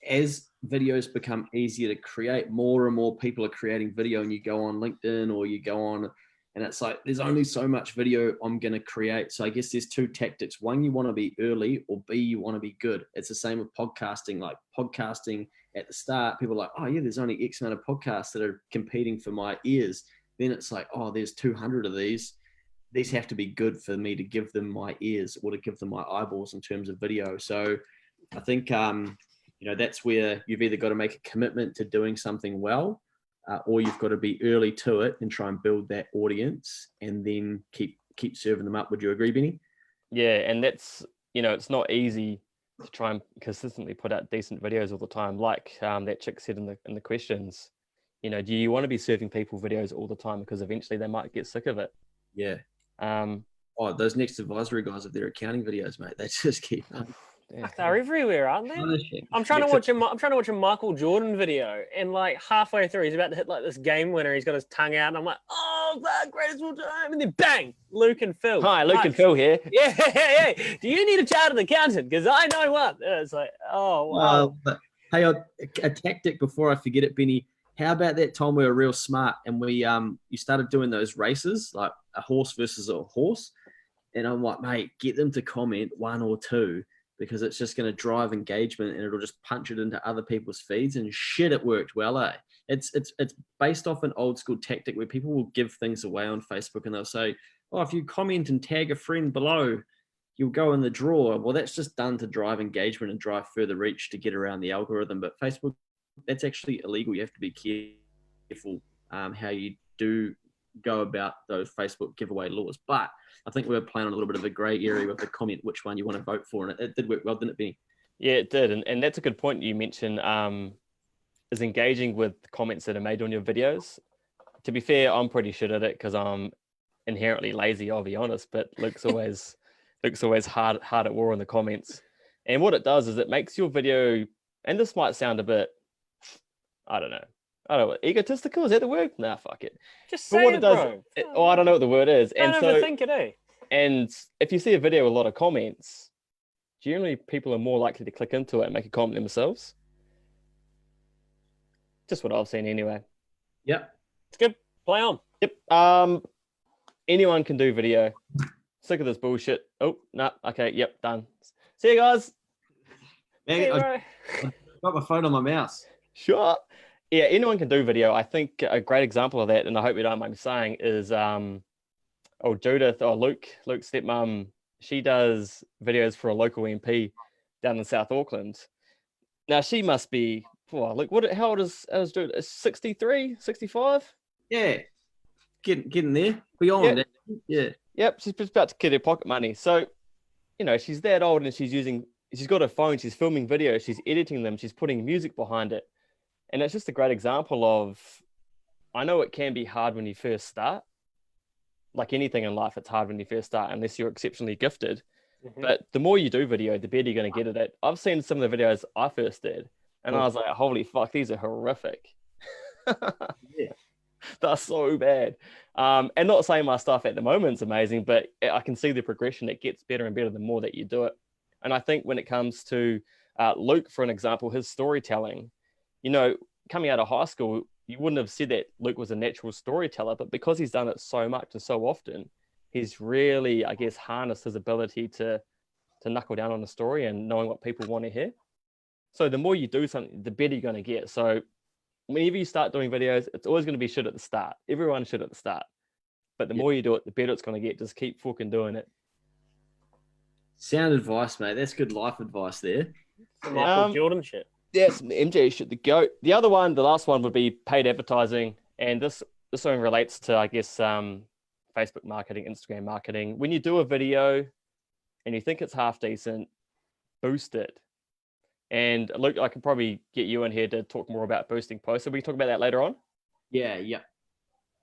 as videos become easier to create, more and more people are creating video, and you go on LinkedIn or you go on, and it's like, there's only so much video I'm going to create. So I guess there's two tactics. One, you want to be early, or B, you want to be good. It's the same with podcasting. Like podcasting at the start, people are like, oh yeah, there's only X amount of podcasts that are competing for my ears. Then it's like, oh, there's 200 of these. These have to be good for me to give them my ears or to give them my eyeballs in terms of video. So I think, that's where you've either got to make a commitment to doing something well, or you've got to be early to it and try and build that audience and then keep serving them up. Would you agree, Benny? Yeah, and that's, it's not easy to try and consistently put out decent videos all the time. Like that chick said in the questions, do you want to be serving people videos all the time? Because eventually they might get sick of it. Yeah. Those Next Advisory guys of their accounting videos, mate, they just keep they're everywhere, aren't they? I'm trying to watch a Michael Jordan video, and like halfway through, he's about to hit like this game winner. He's got his tongue out, and I'm like, "Oh, the greatest of all time!" And then bang, Luke and Phil. Hi, Luke and Phil here. Yeah. Do you need a chartered accountant? Because I know one. It's like, oh wow. But hey, a tactic before I forget it, Benny. How about that time we were real smart and we you started doing those races, like a horse versus a horse, and I'm like, mate, get them to comment one or two. because it's just going to drive engagement and it'll just punch it into other people's feeds. And shit, it worked well, eh? It's based off an old school tactic where people will give things away on Facebook and they'll say, oh, if you comment and tag a friend below, you'll go in the draw. Well, that's just done to drive engagement and drive further reach to get around the algorithm. But Facebook, that's actually illegal. You have to be careful how you do go about those Facebook giveaway laws. But I think we were playing on a little bit of a grey area with the comment which one you want to vote for, and it did work well, didn't it, Benny? Yeah, it did, and that's a good point you mentioned. Is engaging with comments that are made on your videos. To be fair, I'm pretty shit at it because I'm inherently lazy. I'll be honest, but Luke's always hard at war in the comments. And what it does is it makes your video, and this might sound a bit, I don't know, egotistical. Is that the word? Nah, fuck it. Just say it, bro. I don't know what the word is. Don't overthink it, eh? And if you see a video with a lot of comments, generally people are more likely to click into it and make a comment themselves. Just what I've seen anyway. Yep. It's good. Play on. Yep. Anyone can do video. Sick of this bullshit. Oh, no. Okay. Yep. Done. See you guys. Man, I got my phone on my mouse. Sure. Yeah, anyone can do video. I think a great example of that, and I hope you don't mind me saying, is Judith or Luke's stepmom. She does videos for a local MP down in South Auckland. Now she must be, how old is Judith? 63, 65? Yeah. Getting there. Beyond it. Yeah. Yep, she's just about to get her pocket money. So, she's that old and she's got her phone, she's filming videos, she's editing them, she's putting music behind it. And it's just a great example of, I know it can be hard when you first start. Like anything in life, it's hard when you first start, unless you're exceptionally gifted. Mm-hmm. But the more you do video, the better you're going to get at it. I've seen some of the videos I first did, and I was like, holy fuck, these are horrific. Yeah. They're so bad. And not saying my stuff at the moment is amazing, but I can see the progression. It gets better and better the more that you do it. And I think when it comes to Luke, for an example, his storytelling, coming out of high school, you wouldn't have said that Luke was a natural storyteller, but because he's done it so much and so often, he's really, I guess, harnessed his ability to knuckle down on the story and knowing what people want to hear. So the more you do something, the better you're going to get. So whenever you start doing videos, it's always going to be shit at the start. Everyone should at the start. But the more you do it, the better it's going to get. Just keep fucking doing it. Sound advice, mate. That's good life advice there. Some Michael Jordan shit. Yeah, some MJ shit, the GOAT. The other one, the last one would be paid advertising. And this one relates to, I guess, Facebook marketing, Instagram marketing. When you do a video and you think it's half decent, boost it. And Luke, I could probably get you in here to talk more about boosting posts. So we can talk about that later on? Yeah.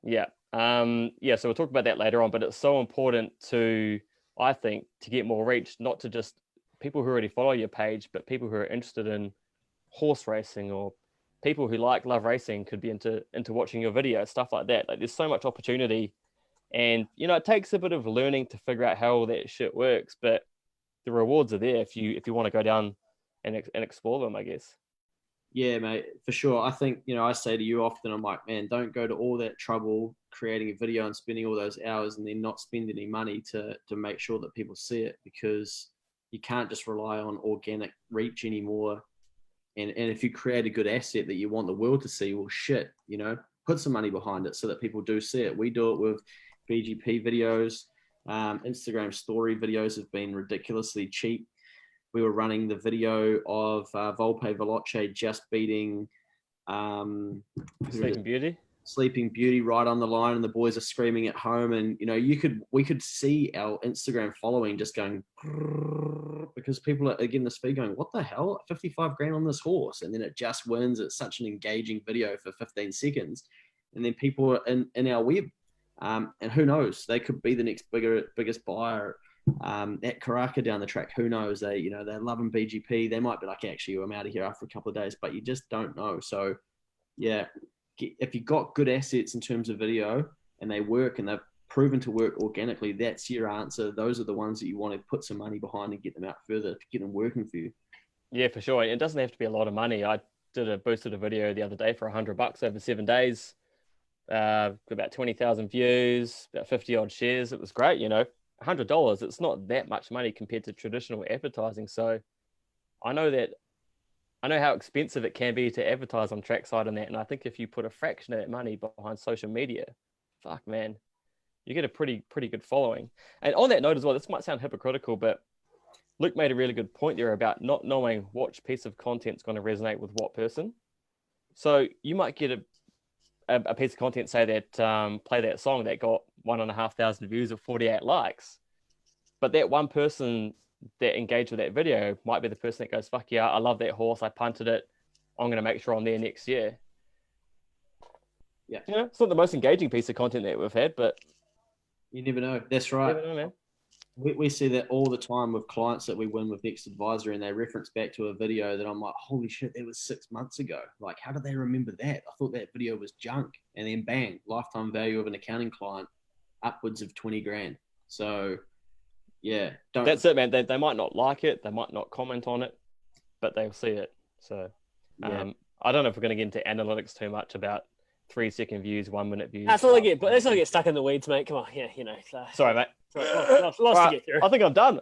So we'll talk about that later on, but it's so important to, I think, to get more reach, not to just people who already follow your page, but people who are interested in horse racing, or people who love racing could be into watching your video, stuff like that. Like, there's so much opportunity, and it takes a bit of learning to figure out how all that shit works, but the rewards are there if you want to go down and explore them, I guess. Yeah, mate, for sure. I think, I say to you often, I'm like, man, don't go to all that trouble creating a video and spending all those hours and then not spend any money to make sure that people see it, because you can't just rely on organic reach anymore. And if you create a good asset that you want the world to see, well, shit, put some money behind it so that people do see it. We do it with BGP videos. Instagram story videos have been ridiculously cheap. We were running the video of Volpe Veloce just beating Sleeping Beauty right on the line, and the boys are screaming at home. And we could see our Instagram following just going, because people are getting this feed going, what the hell, 55 grand on this horse, and then it just wins. It's such an engaging video for 15 seconds, and then people are in our web, and who knows, they could be the next biggest buyer at Karaka down the track. Who knows? They're loving BGP. They might be like, actually, I'm out of here after a couple of days, but you just don't know. So yeah, if you've got good assets in terms of video and they work and they've proven to work organically, that's your answer. Those are the ones that you want to put some money behind and get them out further, to get them working for you. Yeah, for sure. It doesn't have to be a lot of money. I boosted a video the other day for $100 over 7 days. About 20,000 views, about 50 odd shares. It was great, $100, it's not that much money compared to traditional advertising. So I know how expensive it can be to advertise on trackside and that. And I think if you put a fraction of that money behind social media, fuck man, you get a pretty good following. And on that note as well, this might sound hypocritical, but Luke made a really good point there about not knowing what piece of content is going to resonate with what person. So you might get a piece of content, say that play that song that got 1,500 views or 48 likes, but that one person that engaged with that video might be the person that goes, fuck yeah, I love that horse, I punted it, I'm going to make sure I'm there next year. Yeah, you know, it's not the most engaging piece of content that we've had, but you never know. That's right. you never know, man. We see that all the time with clients that we win with Next Advisor, and they reference back to a video that I'm like, holy shit, that was 6 months ago. Like, how did they remember that? I thought that video was junk. And then bang, lifetime value of an accounting client, upwards of 20 grand. So yeah, that's it, man. They might not like it, they might not comment on it, but they'll see it. So yeah. I don't know if we're going to get into analytics too much about 3-second views, 1 minute views. That's all I get. But let's not get stuck in the weeds, mate. Come on, yeah, you know. Sorry, mate. Lots Right, to get through. I think I'm done.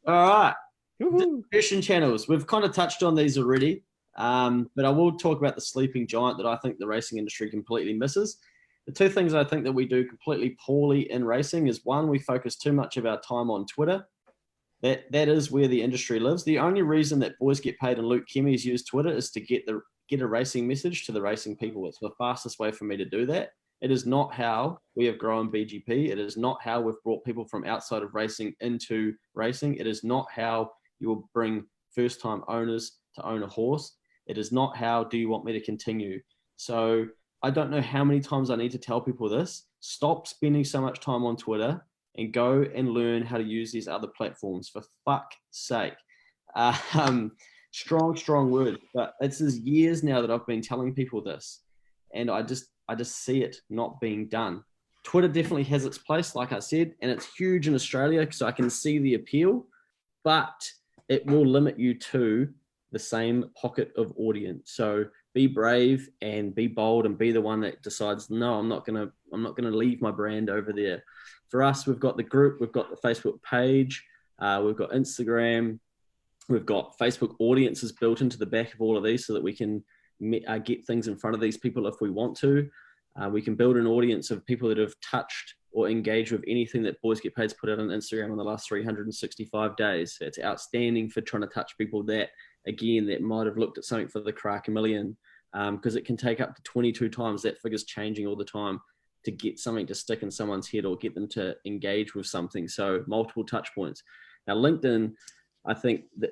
All right. Woo-hoo. Distribution channels. We've kind of touched on these already, but I will talk about the sleeping giant that I think the racing industry completely misses. The two things I think that we do completely poorly in racing is, one, we focus too much of our time on Twitter. That is where the industry lives. The only reason that Boys Get Paid and Luke Kemi's use Twitter is to get a racing message to the racing people. It's the fastest way for me to do that. It is not how we have grown BGP. It is not how we've brought people from outside of racing into racing. It is not how you will bring first-time owners to own a horse. It is not how do you want me to continue. So I don't know how many times I need to tell people this. Stop spending so much time on Twitter and go and learn how to use these other platforms, for fuck's sake. Strong word, but it's years now that I've been telling people this, and I just see it not being done. Twitter definitely has its place, like I said, and it's huge in Australia, so I can see the appeal, but it will limit you to the same pocket of audience. So be brave and be bold and be the one that decides, no, I'm not gonna leave my brand over there. For us, we've got the group, we've got the Facebook page, we've got Instagram, we've got Facebook audiences built into the back of all of these so that we can get things in front of these people if we want to. We can build an audience of people that have touched or engaged with anything that Boys Get Paid's put out on Instagram in the last 365 days. It's outstanding for trying to touch people that might have looked at something for the crack a million, because it can take up to 22 times. That figure's changing all the time to get something to stick in someone's head or get them to engage with something. So multiple touch points. Now, LinkedIn, I think that,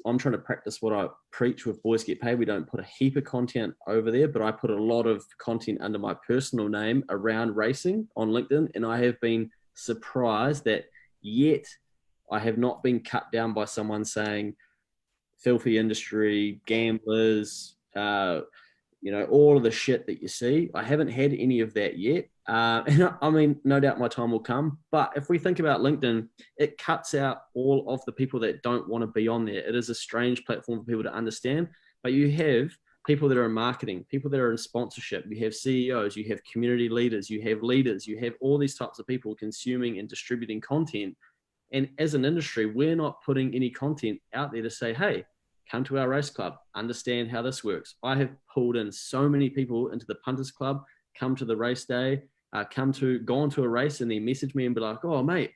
I'm trying to practice what I preach with Boys Get Paid. We don't put a heap of content over there, but I put a lot of content under my personal name around racing on LinkedIn. And I have been surprised that yet I have not been cut down by someone saying filthy industry, gamblers, all of the shit that you see. I haven't had any of that yet. And I mean, no doubt my time will come. But if we think about LinkedIn, it cuts out all of the people that don't want to be on there. It is a strange platform for people to understand. But you have people that are in marketing, people that are in sponsorship. You have CEOs, you have community leaders, you have leaders, you have all these types of people consuming and distributing content. And as an industry, we're not putting any content out there to say, hey, come to our race club, understand how this works. I have pulled in so many people into the Punters Club, come to the race day, gone to a race, and then message me and be like, oh, mate,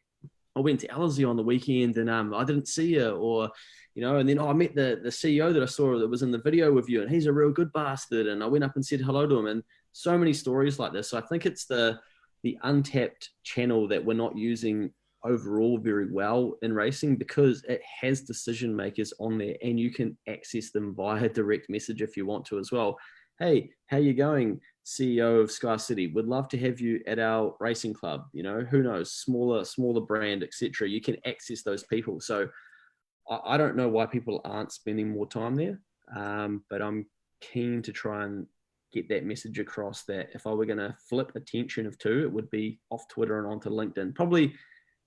I went to Ellerslie on the weekend and I didn't see you, or, and then I met the CEO that I saw that was in the video with you, and he's a real good bastard. And I went up and said hello to him, and so many stories like this. So I think it's the untapped channel that we're not using overall very well in racing, because it has decision makers on there and you can access them via direct message if you want to as well. Hey, how you going, CEO of Sky City? Would love to have you at our racing club. Who knows, smaller brand, etc. You can access those people. So I don't know why people aren't spending more time there, but I'm keen to try and get that message across, that if I were going to flip attention of two, it would be off Twitter and onto LinkedIn. Probably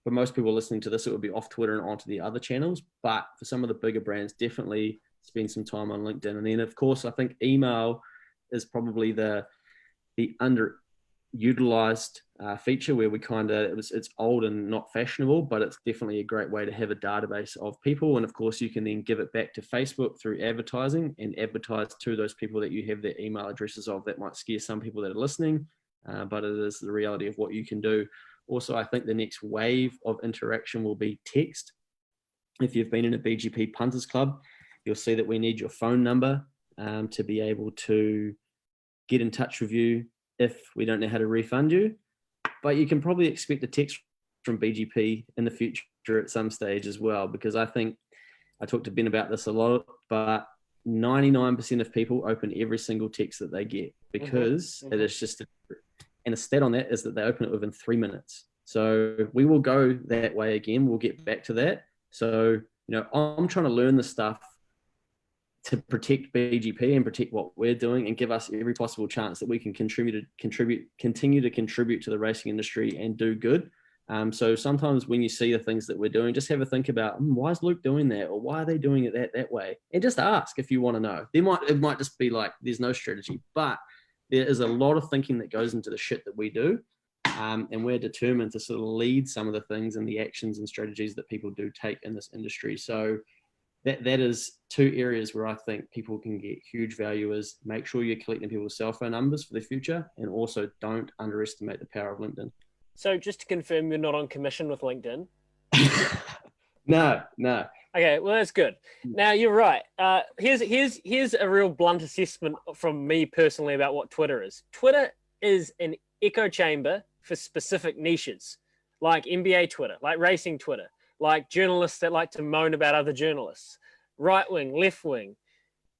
for most people listening to this, it would be off Twitter and onto the other channels. But for some of the bigger brands, definitely spend some time on LinkedIn. And then, of course, I think email is probably the utilized feature where we it's old and not fashionable, but it's definitely a great way to have a database of people. And of course, you can then give it back to Facebook through advertising and advertise to those people that you have their email addresses of. That might scare some people that are listening, but it is the reality of what you can do. Also, I think the next wave of interaction will be text. If you've been in a BGP punters club, you'll see that we need your phone number to be able to get in touch with you if we don't know how to refund you. But you can probably expect a text from BGP in the future at some stage as well, because I think I talked to Ben about this a lot, but 99% of people open every single text that they get because it is just, and a stat on that is that they open it within 3 minutes. So we will go that way again. We'll get back to that. So, I'm trying to learn the stuff to protect BGP and protect what we're doing and give us every possible chance that we can continue to contribute to the racing industry and do good. So sometimes when you see the things that we're doing, just have a think about, why is Luke doing that? Or why are they doing it that way? And just ask if you want to know. It might just be like, there's no strategy, but there is a lot of thinking that goes into the shit that we do. And we're determined to sort of lead some of the things and the actions and strategies that people do take in this industry. So that is two areas where I think people can get huge value is make sure you're collecting people's cell phone numbers for the future, and also don't underestimate the power of LinkedIn. So just to confirm, you're not on commission with LinkedIn? No. Okay, well, that's good. Now, you're right. Here's a real blunt assessment from me personally about what Twitter is. Twitter is an echo chamber for specific niches, like NBA Twitter, like racing Twitter, like journalists that like to moan about other journalists, right wing, left wing.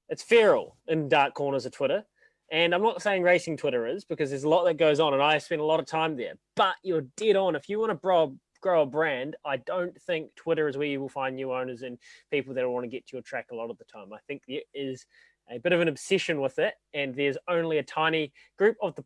It's feral in dark corners of Twitter. And I'm not saying racing Twitter is, because there's a lot that goes on and I spend a lot of time there. But you're dead on. If you want to grow a brand, I don't think Twitter is where you will find new owners and people that want to get to your track a lot of the time. I think there is a bit of an obsession with it, and there's only a tiny group of the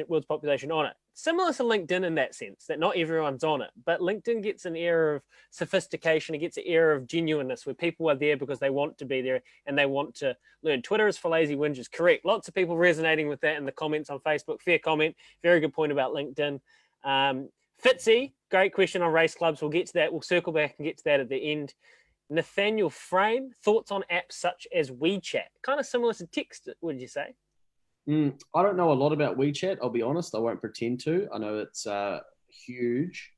world's population on it. Similar to LinkedIn in that sense, that not everyone's on it, but LinkedIn gets an air of sophistication. It gets an air of genuineness where people are there because they want to be there and they want to learn. Twitter is for lazy whingers, correct. Lots of people resonating with that in the comments on Facebook. Fair comment. Very good point about LinkedIn. Fitzy, great question on race clubs. We'll get to that. We'll circle back and get to that at the end. Nathaniel Frame, thoughts on apps such as WeChat? Kind of similar to text, would you say? I don't know a lot about WeChat. I'll be honest. I won't pretend to. I know it's huge,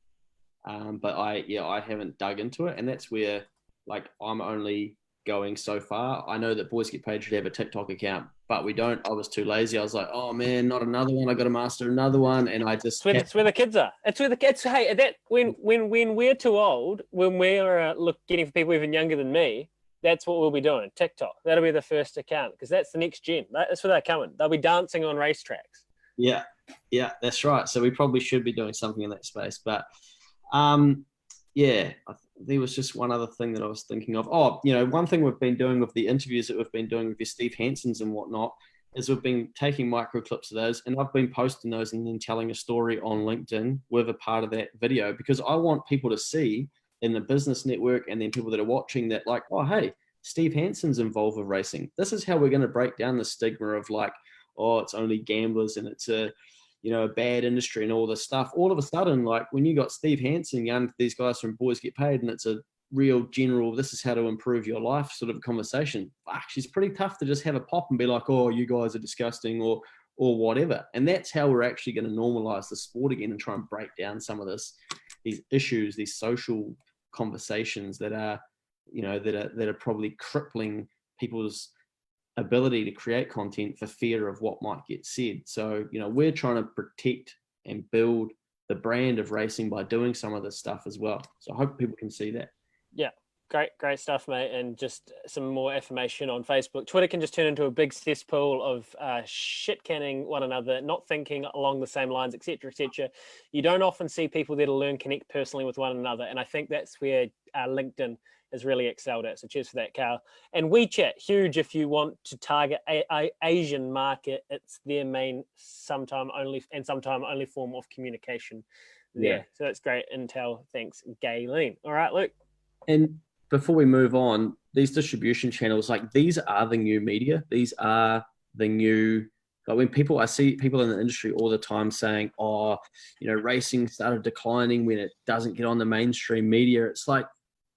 but I haven't dug into it. And that's where, I'm only going so far. I know that Boys Get Paid should have a TikTok account, but we don't. I was too lazy. I was like, oh man, not another one. I got to master another one, and I just. It's where the kids are. It's where the kids. Hey, when we're too old, when we're getting for people even younger than me, that's what we'll be doing. TikTok. That'll be the first account because that's the next gen. That's where they're coming. They'll be dancing on racetracks. Yeah, that's right. So we probably should be doing something in that space, but there was just one other thing that I was thinking of. One thing we've been doing with the interviews that we've been doing with your Steve Hansons and whatnot is we've been taking micro clips of those, and I've been posting those and then telling a story on LinkedIn with a part of that video, because I want people to see in the business network and then people that are watching that, like, oh, hey, Steve Hanson's involved with racing. This is how we're going to break down the stigma of it's only gamblers and it's a bad industry and all this stuff. All of a sudden, when you got Steve Hanson and these guys from Boys Get Paid, and it's a real general, this is how to improve your life sort of conversation. Fuck, she's pretty tough to just have a pop and be like, oh, you guys are disgusting or whatever. And that's how we're actually going to normalize the sport again and try and break down some of these issues, these social conversations that are, that are probably crippling people's ability to create content for fear of what might get said. So, we're trying to protect and build the brand of racing by doing some of this stuff as well. So I hope people can see that. Yeah. Great stuff, mate. And just some more information on Facebook. Twitter can just turn into a big cesspool of shit canning one another, not thinking along the same lines, etc., etc. You don't often see people there to learn, connect personally with one another. And I think that's where LinkedIn has really excelled at. So cheers for that, Carl. And WeChat, huge if you want to target a Asian market. It's their main sometime only form of communication there. Yeah. So that's great intel. Thanks, Galen. All right, Luke. And before we move on, these distribution channels, these are the new media. These are the new, But when I see people in the industry all the time saying, oh, racing started declining when it doesn't get on the mainstream media. It's like,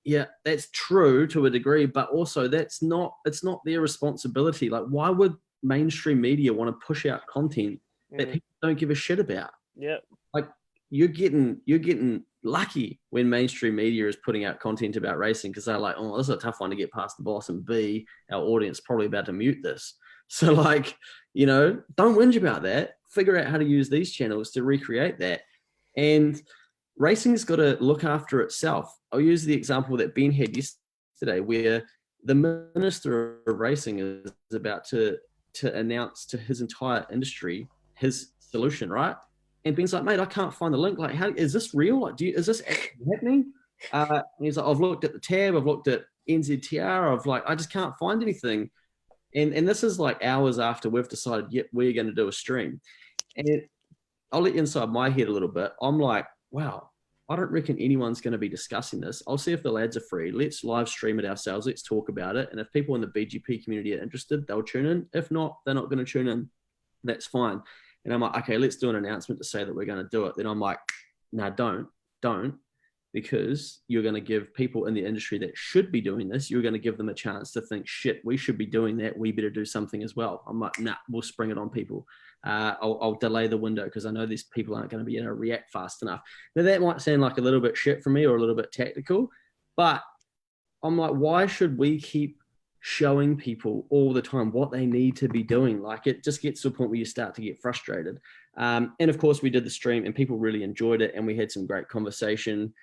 yeah, that's true to a degree, but also it's not their responsibility. Like, why would mainstream media want to push out content that people don't give a shit about? Yeah. Like, you're getting lucky when mainstream media is putting out content about racing, because they're like, oh, this is a tough one to get past the boss, and B, our audience probably about to mute this. So like, don't whinge about that. Figure out how to use these channels to recreate that. And racing's got to look after itself. I'll use the example that Ben had yesterday, where the Minister of Racing is about to announce to his entire industry his solution, right? And Ben's like, mate, I can't find the link. Like, how is this real? Like, is this actually happening? And he's like, I've looked at the tab, I've looked at NZTR, I just can't find anything. And this is like hours after we've decided, yep, we're going to do a stream. And I'll let you inside my head a little bit. I'm like, wow, I don't reckon anyone's going to be discussing this. I'll see if the lads are free. Let's live stream it ourselves. Let's talk about it. And if people in the BGP community are interested, they'll tune in. If not, they're not going to tune in. That's fine. And I'm like, okay, let's do an announcement to say that we're going to do it. Then I'm like, no, don't, because you're going to give people in the industry that should be doing this, you're going to give them a chance to think, shit, we should be doing that. We better do something as well. I'm like, nah, we'll spring it on people. I'll delay the window because I know these people aren't going to be able to react fast enough. Now, that might sound like a little bit shit for me or a little bit tactical, but I'm like, why should we keep showing people all the time what they need to be doing? Like, it just gets to a point where you start to get frustrated. And of course, we did the stream and people really enjoyed it and we had some great conversation.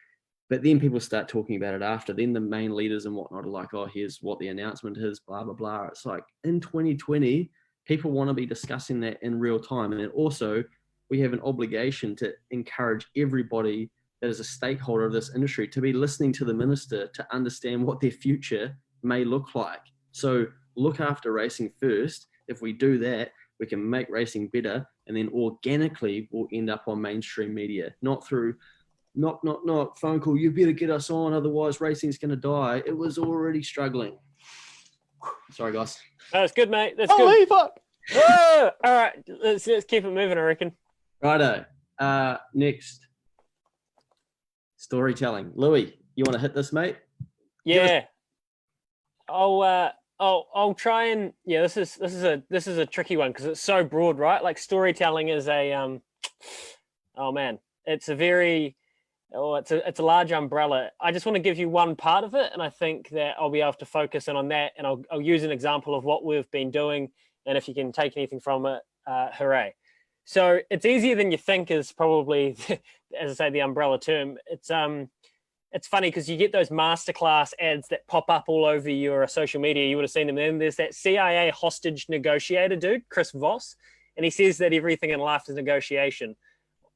But then people start talking about it after. Then the main leaders and whatnot are like, oh, here's what the announcement is, blah, blah, blah. It's like, in 2020, people want to be discussing that in real time. And also, we have an obligation to encourage everybody that is a stakeholder of this industry to be listening to the minister to understand what their future may look like. So look after racing first. If we do that, we can make racing better, and then organically we'll end up on mainstream media, not through knock, phone call, you better get us on, otherwise racing's going to die. It was already struggling. Sorry, guys. That's good, mate. That's good. Fuck. Whoa! All right, let's keep it moving, I reckon. Righto. Next. Storytelling. Louis, you want to hit this, mate? Yeah. I'll try and this is a tricky one because it's so broad, right? Like, storytelling is a it's a large umbrella. I just want to give you one part of it, and I think that I'll be able to focus in on that, and I'll use an example of what we've been doing, and if you can take anything from it, hooray. So it's easier than you think is probably, as I say, the umbrella term. It's funny because you get those masterclass ads that pop up all over your social media. You would have seen them. Then there's that CIA hostage negotiator dude, Chris Voss, and he says that everything in life is negotiation.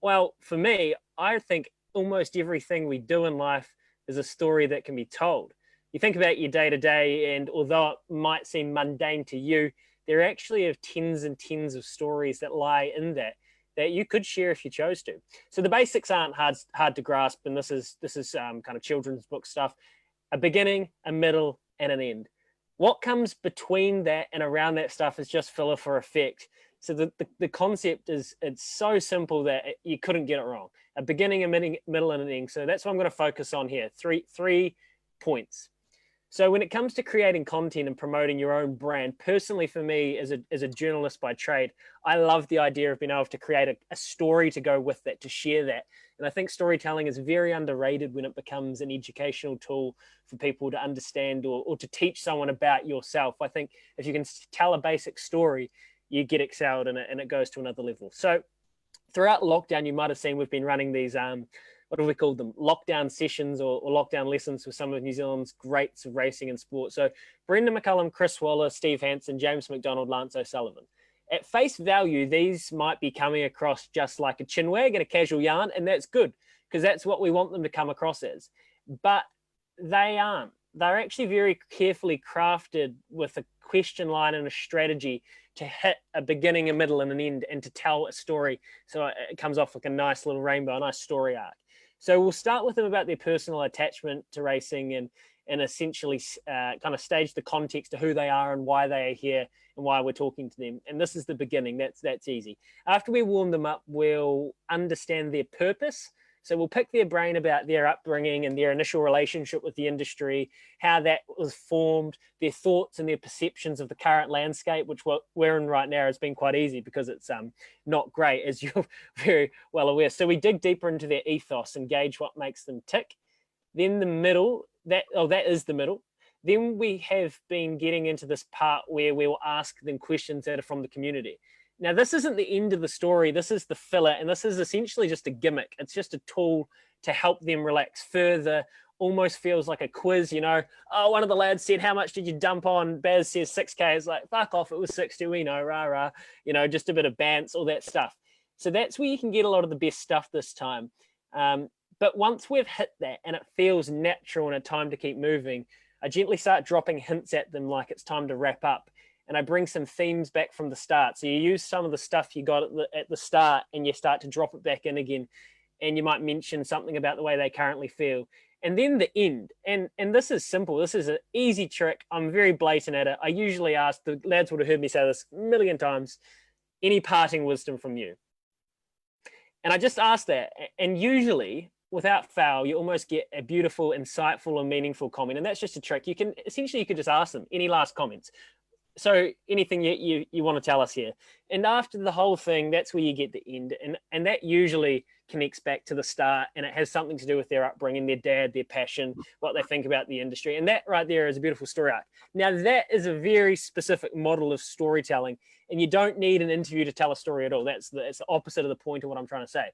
Well, for me, I think almost everything we do in life is a story that can be told. You think about your day-to-day, and although it might seem mundane to you, there actually are tens and tens of stories that lie in that you could share if you chose to. So the basics aren't hard to grasp, and this is kind of children's book stuff. A beginning, a middle, and an end. What comes between that and around that stuff is just filler for effect. So the concept is, it's so simple that you couldn't get it wrong. A beginning, a middle, and an end. So that's what I'm going to focus on here. Three points. So when it comes to creating content and promoting your own brand, personally for me as a journalist by trade, I love the idea of being able to create a story to go with that, to share that. And I think storytelling is very underrated when it becomes an educational tool for people to understand or to teach someone about yourself. I think if you can tell a basic story, you get excelled in it and it goes to another level. So throughout lockdown, you might have seen we've been running these what do we call them? Lockdown sessions or lockdown lessons with some of New Zealand's greats of racing and sport. So Brendan McCullum, Chris Waller, Steve Hansen, James McDonald, Lance O'Sullivan. At face value, these might be coming across just like a chinwag and a casual yarn, and that's good because that's what we want them to come across as. But they aren't. They're actually very carefully crafted with a question line and a strategy to hit a beginning, a middle, and an end, and to tell a story. So it comes off like a nice little rainbow, a nice story arc. So we'll start with them about their personal attachment to racing and essentially kind of stage the context to who they are and why they are here and why we're talking to them. And this is the beginning. That's easy. After we warm them up, we'll understand their purpose. So we'll pick their brain about their upbringing and their initial relationship with the industry, how that was formed, their thoughts and their perceptions of the current landscape, which what we're in right now has been quite easy because it's not great, as you're very well aware. So we dig deeper into their ethos and gauge what makes them tick. Then the middle, that is the middle. Then we have been getting into this part where we will ask them questions that are from the community. Now, this isn't the end of the story. This is the filler, and this is essentially just a gimmick. It's just a tool to help them relax further. Almost feels like a quiz, you know. Oh, one of the lads said, how much did you dump on? Baz says 6K. It's like, fuck off, it was 60, we know, rah, rah. You know, just a bit of bants, all that stuff. So that's where you can get a lot of the best stuff this time. But once we've hit that and it feels natural and a time to keep moving, I gently start dropping hints at them like it's time to wrap up. And I bring some themes back from the start. So you use some of the stuff you got at the start and you start to drop it back in again. And you might mention something about the way they currently feel. And then the end. And this is simple. This is an easy trick. I'm very blatant at it. I usually ask, the lads would have heard me say this a million times, any parting wisdom from you? And I just ask that. And usually, without fail, you almost get a beautiful, insightful, and meaningful comment. And that's just a trick. You could just ask them, any last comments? So anything you want to tell us here. And after the whole thing, that's where you get the end. And that usually connects back to the start, and it has something to do with their upbringing, their dad, their passion, what they think about the industry. And that right there is a beautiful story arc. Now, that is a very specific model of storytelling, and you don't need an interview to tell a story at all. It's the opposite of the point of what I'm trying to say.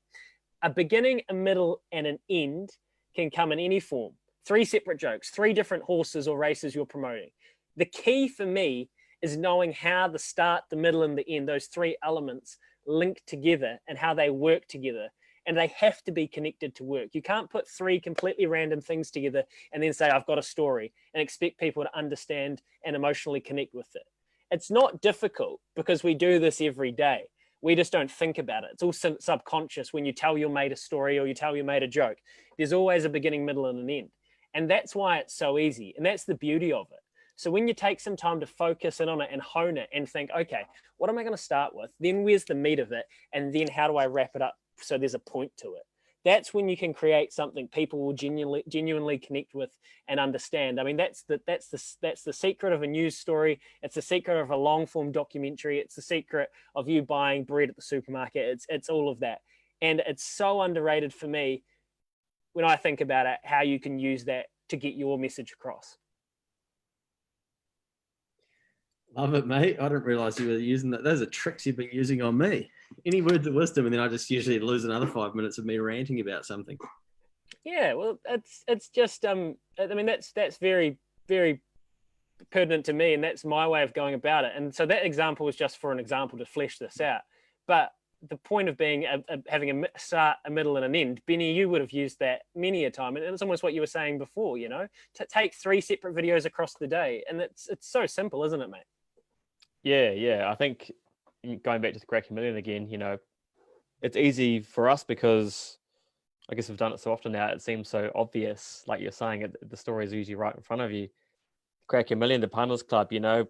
A beginning, a middle, and an end can come in any form. 3 separate jokes, 3 different horses or races you're promoting. The key for me is knowing how the start, the middle, and the end, those 3 elements link together and how they work together. And they have to be connected to work. You can't put 3 completely random things together and then say, I've got a story, and expect people to understand and emotionally connect with it. It's not difficult because we do this every day. We just don't think about it. It's all subconscious. When you tell your mate a story or you tell your mate a joke, there's always a beginning, middle, and an end. And that's why it's so easy. And that's the beauty of it. So when you take some time to focus in on it and hone it and think, okay, what am I going to start with? Then where's the meat of it? And then how do I wrap it up so there's a point to it? That's when you can create something people will genuinely connect with and understand. I mean, that's the secret of a news story. It's the secret of a long form documentary. It's the secret of you buying bread at the supermarket. It's all of that. And it's so underrated for me when I think about it, how you can use that to get your message across. Love it, mate. I didn't realize you were using that. Those are tricks you've been using on me. Any words of wisdom, and then I just usually lose another 5 minutes of me ranting about something. Yeah, well, it's just I mean, that's very, very pertinent to me, and that's my way of going about it. And so that example was just for an example to flesh this out. But the point of being having a start, a middle, and an end, Benny, you would have used that many a time, and it's almost what you were saying before. You know, to take 3 separate videos across the day, and it's so simple, isn't it, mate? Yeah. I think going back to the Crack a Million again, you know, it's easy for us because I guess we've done it so often now. It seems so obvious, like you're saying, the story is usually right in front of you. Crack a Million, the Punters Club, you know,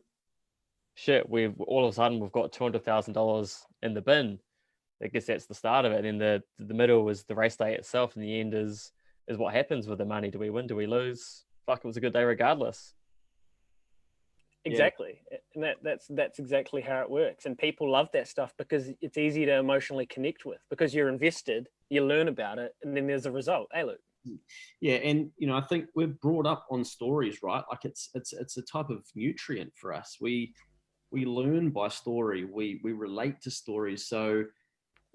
shit, we've all of a sudden we've got $200,000 in the bin. I guess that's the start of it. And then the middle is the race day itself, and the end is what happens with the money. Do we win? Do we lose? Fuck, it was a good day regardless. Exactly. Yeah. And that's exactly how it works. And people love that stuff because it's easy to emotionally connect with, because you're invested, you learn about it, and then there's a result. Hey, look. Yeah, and you know, I think we're brought up on stories, right? Like it's a type of nutrient for us. We learn by story. We relate to stories. So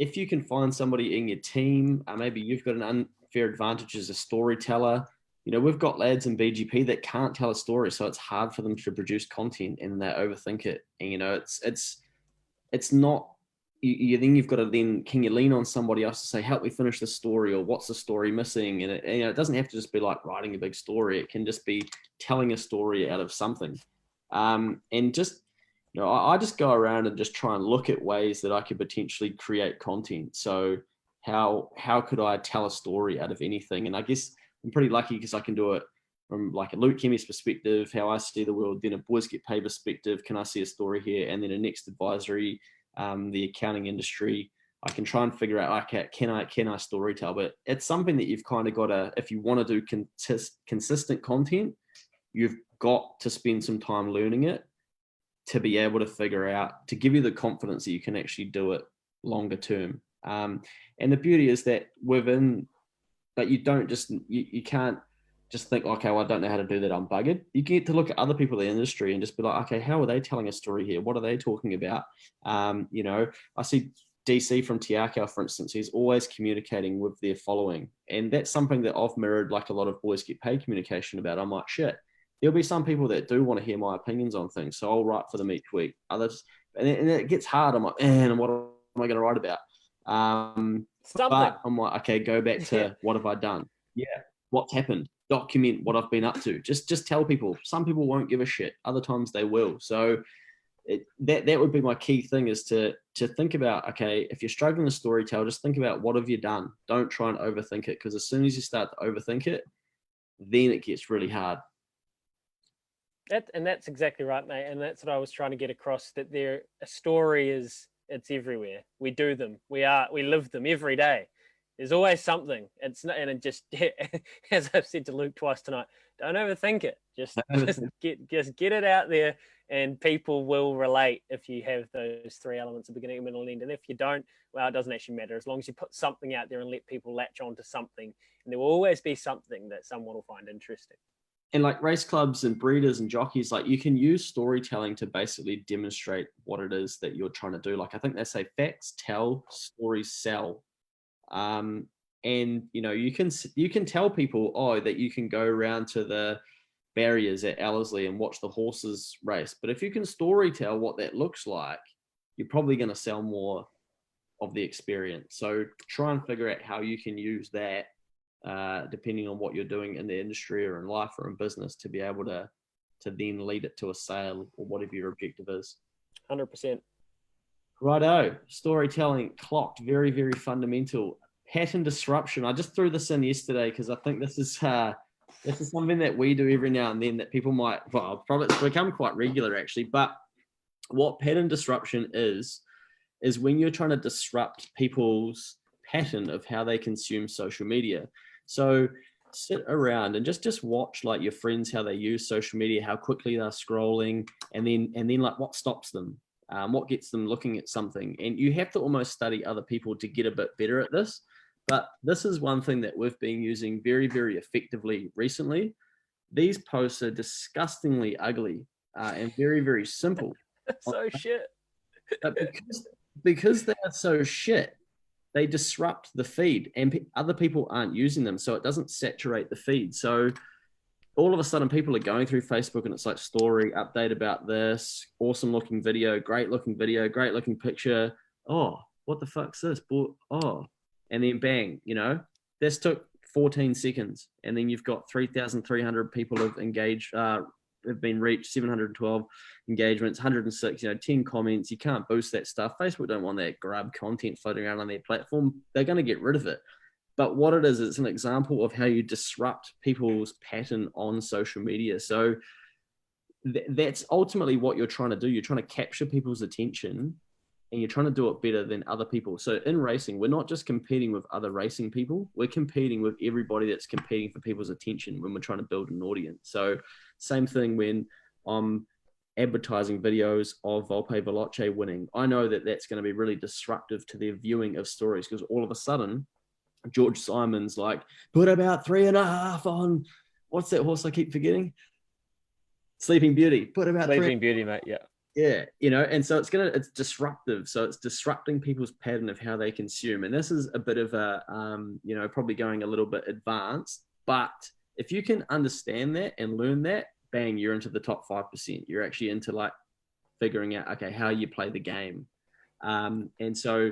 if you can find somebody in your team, maybe you've got an unfair advantage as a storyteller. You know, we've got lads in BGP that can't tell a story, so it's hard for them to produce content, and they overthink it. And you know, it's not. Then you've got to can you lean on somebody else to say, help me finish the story, or what's the story missing? And you know, it doesn't have to just be like writing a big story. It can just be telling a story out of something. And just, you know, I just go around and just try and look at ways that I could potentially create content. So how could I tell a story out of anything? And I guess I'm pretty lucky because I can do it from like a Luke Hemi's perspective, how I see the world, then a Boys Get Paid perspective, can I see a story here? And then a next advisory, the accounting industry, I can try and figure out, okay, can I storytell? But it's something that you've kind of got to, if you want to do consistent content, you've got to spend some time learning it to be able to figure out, to give you the confidence that you can actually do it longer term. And the beauty is that but you don't just, you can't just think, okay, well, I don't know how to do that, I'm buggered. You get to look at other people in the industry and just be like, okay, how are they telling a story here? What are they talking about? I see DC from Tiakau, for instance, he's always communicating with their following. And that's something that I've mirrored like a lot of Boys Get Paid communication about. I'm like, shit, there'll be some people that do want to hear my opinions on things. So I'll write for them each week. Others, and it gets hard. I'm like, man, what am I going to write about? But I'm like, okay, go back to what have I done? Yeah. What's happened? Document what I've been up to. Just tell people. Some people won't give a shit. Other times they will. So that would be my key thing, is to think about, okay, if you're struggling to storytell, just think about what have you done. Don't try and overthink it, because as soon as you start to overthink it, then it gets really hard. That's exactly right, mate. And that's what I was trying to get across, that a story it's everywhere. We do them. We live them every day. There's always something. It's not, and it just, as I've said to Luke twice tonight, don't overthink it. Just get it out there, and people will relate if you have those three elements of beginning, middle, and end. And if you don't, well, it doesn't actually matter. As long as you put something out there and let people latch onto something, and there will always be something that someone will find interesting. And like race clubs and breeders and jockeys, like you can use storytelling to basically demonstrate what it is that you're trying to do. Like I think they say facts tell, stories sell. And you can tell people, that you can go around to the barriers at Ellerslie and watch the horses race. But if you can story tell what that looks like, you're probably going to sell more of the experience. So try and figure out how you can use that, depending on what you're doing in the industry or in life or in business, to be able to then lead it to a sale or whatever your objective is. 100%. Righto, storytelling clocked, very, very fundamental. Pattern disruption. I just threw this in yesterday because I think this is something that we do every now and then that people might, probably it's become quite regular actually. But what pattern disruption is when you're trying to disrupt people's pattern of how they consume social media. So sit around and just watch like your friends, how they use social media, how quickly they're scrolling, and then like what stops them. What gets them looking at something. And you have to almost study other people to get a bit better at this. But this is one thing that we've been using very, very effectively recently. These posts are disgustingly ugly and very, very simple. So shit. But because they are so shit, they disrupt the feed, and other people aren't using them. So it doesn't saturate the feed. So all of a sudden people are going through Facebook and it's like story update about this, awesome looking video, great looking picture. Oh, what the fuck's this? Oh, and then bang, this took 14 seconds. And then you've got 3,300 people have engaged, have been reached, 712 engagements, 106, 10 comments. You can't boost that stuff. Facebook don't want that grub content floating around on their platform. They're going to get rid of it. But what it is, it's an example of how you disrupt people's pattern on social media. So that's ultimately what you're trying to do. You're trying to capture people's attention, and you're trying to do it better than other people. So in racing, we're not just competing with other racing people. We're competing with everybody that's competing for people's attention when we're trying to build an audience. So same thing when I'm advertising videos of Volpe Veloce winning. I know that that's going to be really disruptive to their viewing of stories, because all of a sudden, George Simon's like, put about 3.5 on, what's that horse I keep forgetting? Sleeping Beauty. Put about Sleeping Beauty, mate. Yeah. Yeah. And so it's disruptive. So it's disrupting people's pattern of how they consume. And this is a bit of a, probably going a little bit advanced, but if you can understand that and learn that, bang, you're into the top 5%. You're actually into like figuring out, okay, how you play the game. And so,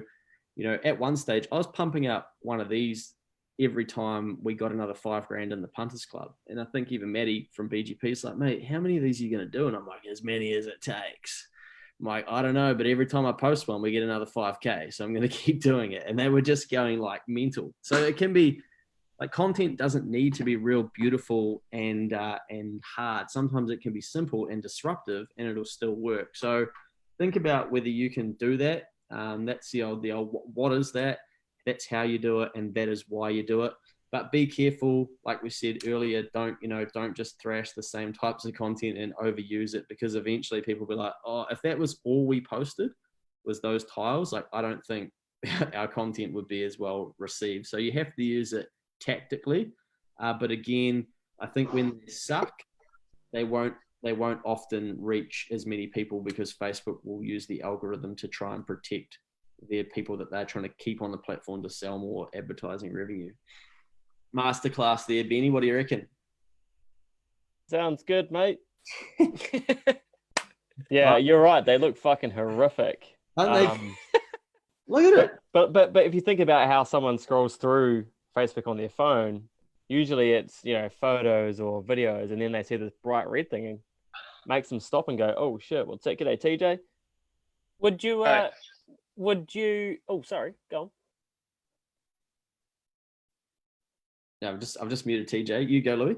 at one stage, I was pumping out one of these every time we got another $5,000 in the Punters Club. And I think even Maddie from BGP is like, mate, how many of these are you going to do? And I'm like, as many as it takes. I'm like, I don't know, but every time I post one, we get another 5K. So I'm going to keep doing it. And they were just going like mental. So it can be like content doesn't need to be real beautiful and hard. Sometimes it can be simple and disruptive and it'll still work. So think about whether you can do that. That's the old, what is that? That's how you do it. And that is why you do it. But be careful, like we said earlier, don't just thrash the same types of content and overuse it, because eventually people will be like, oh, if that was all we posted was those tiles, like I don't think our content would be as well received. So you have to use it tactically. But again, I think when they suck, they won't often reach as many people, because Facebook will use the algorithm to try and protect their people that they're trying to keep on the platform to sell more advertising revenue. Masterclass there, Benny. What do you reckon? Sounds good, mate. Yeah, you're right. They look fucking horrific. Aren't they? Look at it. But if you think about how someone scrolls through Facebook on their phone, usually it's photos or videos, and then they see this bright red thing and makes them stop and go, "Oh shit, what's that? G'day, TJ." Would you? Oh, sorry. Go on. No, I've just muted TJ. You go, Louis.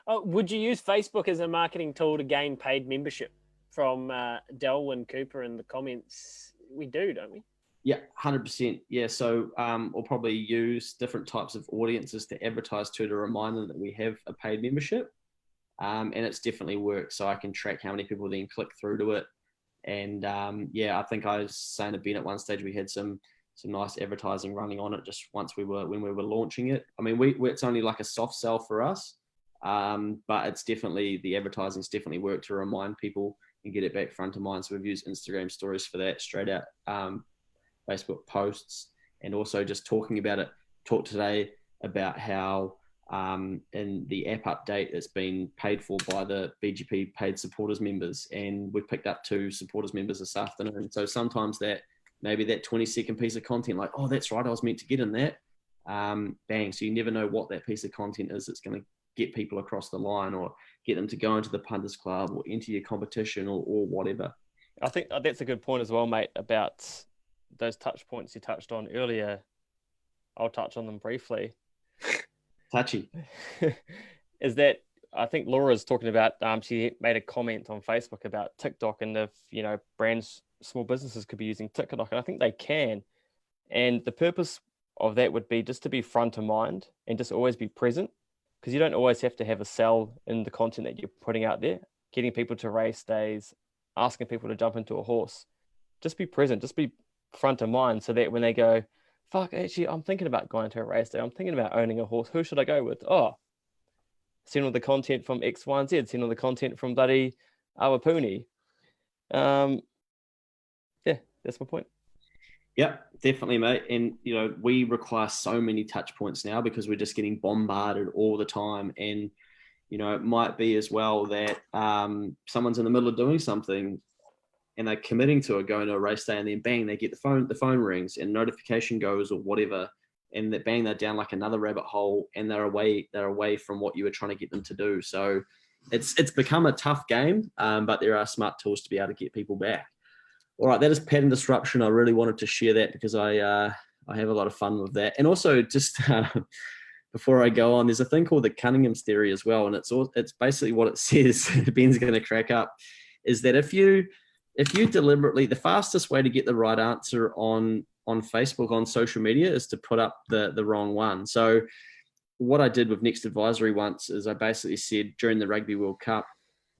Oh, would you use Facebook as a marketing tool to gain paid membership? From Delwyn Cooper in the comments, we do, don't we? Yeah, 100%. Yeah, so we'll probably use different types of audiences to advertise to remind them that we have a paid membership, and it's definitely worked. So I can track how many people then click through to it, and I think I was saying to Ben at one stage we had some nice advertising running on it just when we were launching it. I mean, it's only like a soft sell for us, but it's definitely, the advertising's definitely worked to remind people and get it back front of mind. So we've used Instagram stories for that, straight out Facebook posts, and also just talking about it. Talked today about how in the app update it's been paid for by the BGP paid supporters members, and we've picked up 2 supporters members this afternoon. So sometimes maybe that 20-second piece of content, like, oh, that's right, I was meant to get in that, bang. So you never know what that piece of content is that's going to get people across the line, or get them to go into the punters club or enter your competition or whatever. I think that's a good point as well, mate, about those touch points you touched on earlier. I'll touch on them briefly. Touchy. Is that I think Laura's talking about, she made a comment on Facebook about TikTok, and if, brands, small businesses could be using TikTok, and I think they can. And the purpose of that would be just to be front of mind and just always be present, because you don't always have to have a sell in the content that you're putting out there, getting people to race days, asking people to jump into a horse. Just be present, just be front of mind, so that when they go, fuck, actually, I'm thinking about going to a race day, I'm thinking about owning a horse, who should I go with? Oh, seen all the content from X, Y, and Z, seen all the content from bloody Awapuni. That's my point. Yeah, definitely, mate. And, we require so many touch points now because we're just getting bombarded all the time. And, it might be as well that someone's in the middle of doing something and they're committing to it, going to a race day, and then bang, they get the phone rings and notification goes or whatever. And that bang, they're down like another rabbit hole, and they're away from what you were trying to get them to do. So it's become a tough game, but there are smart tools to be able to get people back. All right, that is pattern disruption. I really wanted to share that because I have a lot of fun with that. And also, just before I go on, there's a thing called the Cunningham's theory as well, and it's basically what it says. Ben's going to crack up, is that if you deliberately, the fastest way to get the right answer on Facebook, on social media, is to put up the wrong one. So what I did with Next Advisory once is I basically said, during the Rugby World Cup,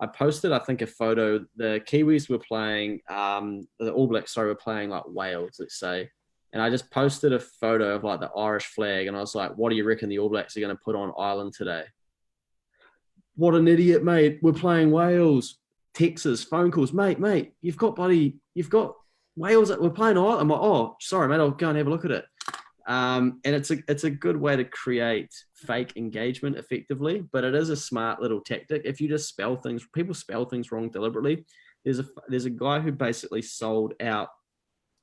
I posted, I think, a photo. The Kiwis were playing, the All Blacks, were playing like Wales, let's say. And I just posted a photo of like the Irish flag. And I was like, what do you reckon the All Blacks are going to put on Ireland today? What an idiot, mate. We're playing Wales. Texas, phone calls. Mate, you've got Wales. We're playing Ireland. I'm like, oh, sorry, mate. I'll go and have a look at it. And it's a good way to create fake engagement effectively, but it is a smart little tactic. If you just people spell things wrong deliberately. There's a guy who basically sold out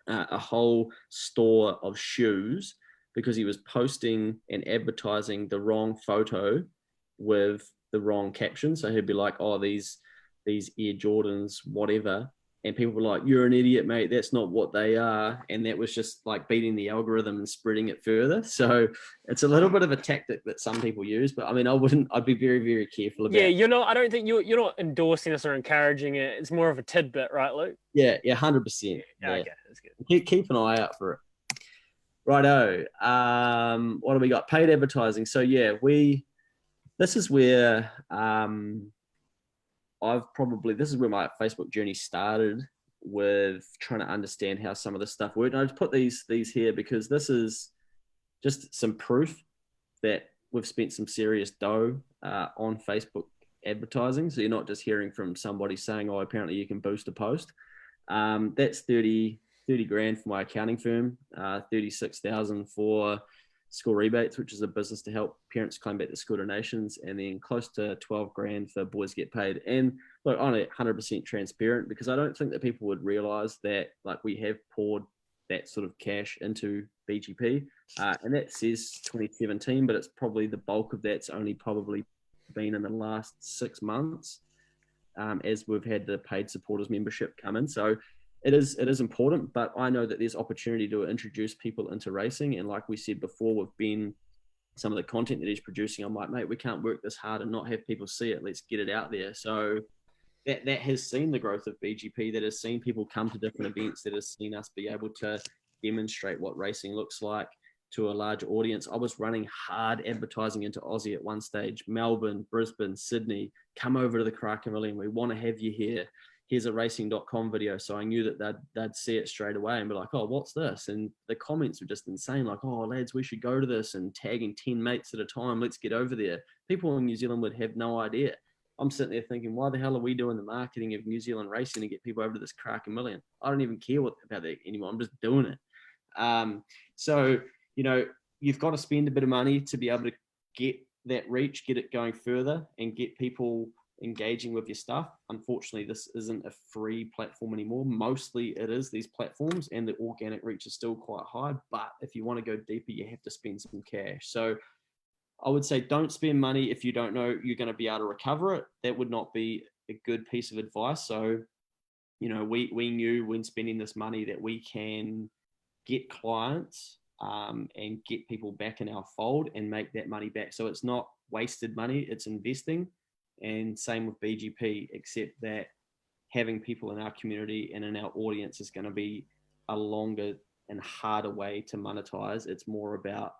a whole store of shoes because he was posting and advertising the wrong photo with the wrong caption. So he'd be like, oh, these Air Jordans, whatever. and people were like, "You're an idiot, mate. That's not what they are." And that was just like beating the algorithm and spreading it further. So it's a little bit of a tactic that some people use, but I mean, I'd be very, very careful about. Yeah, I don't think you're not endorsing this or encouraging it. It's more of a tidbit, right, Luke? Yeah, 100%. Yeah, okay, that's good. Keep an eye out for it. Righto. What do we got? Paid advertising. So yeah, this is where this is where my Facebook journey started, with trying to understand how some of this stuff worked. And I just put these here because this is just some proof that we've spent some serious dough on Facebook advertising. So you're not just hearing from somebody saying, "Oh, apparently you can boost a post." That's 30 grand for my accounting firm, 36,000 for school rebates, which is a business to help parents claim back their school donations, and then close to 12 grand for Boys Get Paid. And look, I'm 100% transparent, because I don't think that people would realize that like we have poured that sort of cash into BGP, and that says 2017, but it's probably the bulk of that's only probably been in the last 6 months, as we've had the paid supporters membership come in. So it is important, but I know that there's opportunity to introduce people into racing. And like we said before with Ben, some of the content that he's producing, I'm like, mate, we can't work this hard and not have people see it. Let's get it out there. So that has seen the growth of BGP, that has seen people come to different events, that has seen us be able to demonstrate what racing looks like to a large audience. I was running hard advertising into Aussie at one stage, Melbourne, Brisbane, Sydney, come over to the Crack a Million. We want to have you here. Here's a racing.com video. So I knew that they'd see it straight away and be like, "Oh, what's this?" And the comments were just insane. Like, "Oh, lads, we should go to this," and tagging 10 mates at a time. Let's get over there. People in New Zealand would have no idea. I'm sitting there thinking, why the hell are we doing the marketing of New Zealand racing to get people over to this Crack a Million? I don't even care about that anymore. I'm just doing it. So, you've got to spend a bit of money to be able to get that reach, get it going further, and get people engaging with your stuff. Unfortunately, this isn't a free platform anymore. Mostly it is, these platforms, and the organic reach is still quite high. But if you want to go deeper, you have to spend some cash. So I would say don't spend money if you don't know you're going to be able to recover it. That would not be a good piece of advice. So, we knew when spending this money that we can get clients and get people back in our fold and make that money back. So it's not wasted money, it's investing. And same with BGP, except that having people in our community and in our audience is going to be a longer and harder way to monetize. It's more about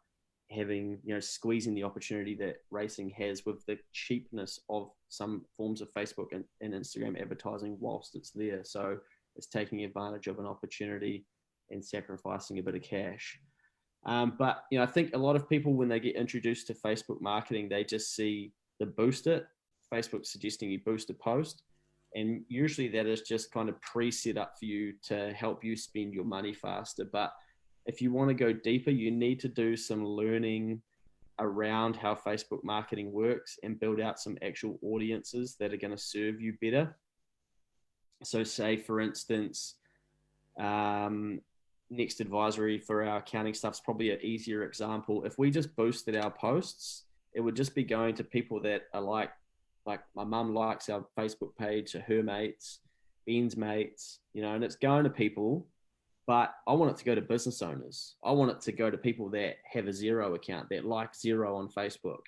having, squeezing the opportunity that racing has with the cheapness of some forms of Facebook and Instagram advertising whilst it's there. So it's taking advantage of an opportunity and sacrificing a bit of cash. But I think a lot of people, when they get introduced to Facebook marketing, they just see the boost it. Facebook suggesting you boost a post, and usually that is just kind of pre-set up for you to help you spend your money faster. But if you want to go deeper, you need to do some learning around how Facebook marketing works and build out some actual audiences that are going to serve you better. So say, for instance, Next Advisory for our accounting stuff is probably an easier example. If we just boosted our posts, it would just be going to people that are like my mum likes our Facebook page, her mates, Ben's mates, and it's going to people, but I want it to go to business owners. I want it to go to people that have a Xero account, that like Xero on Facebook,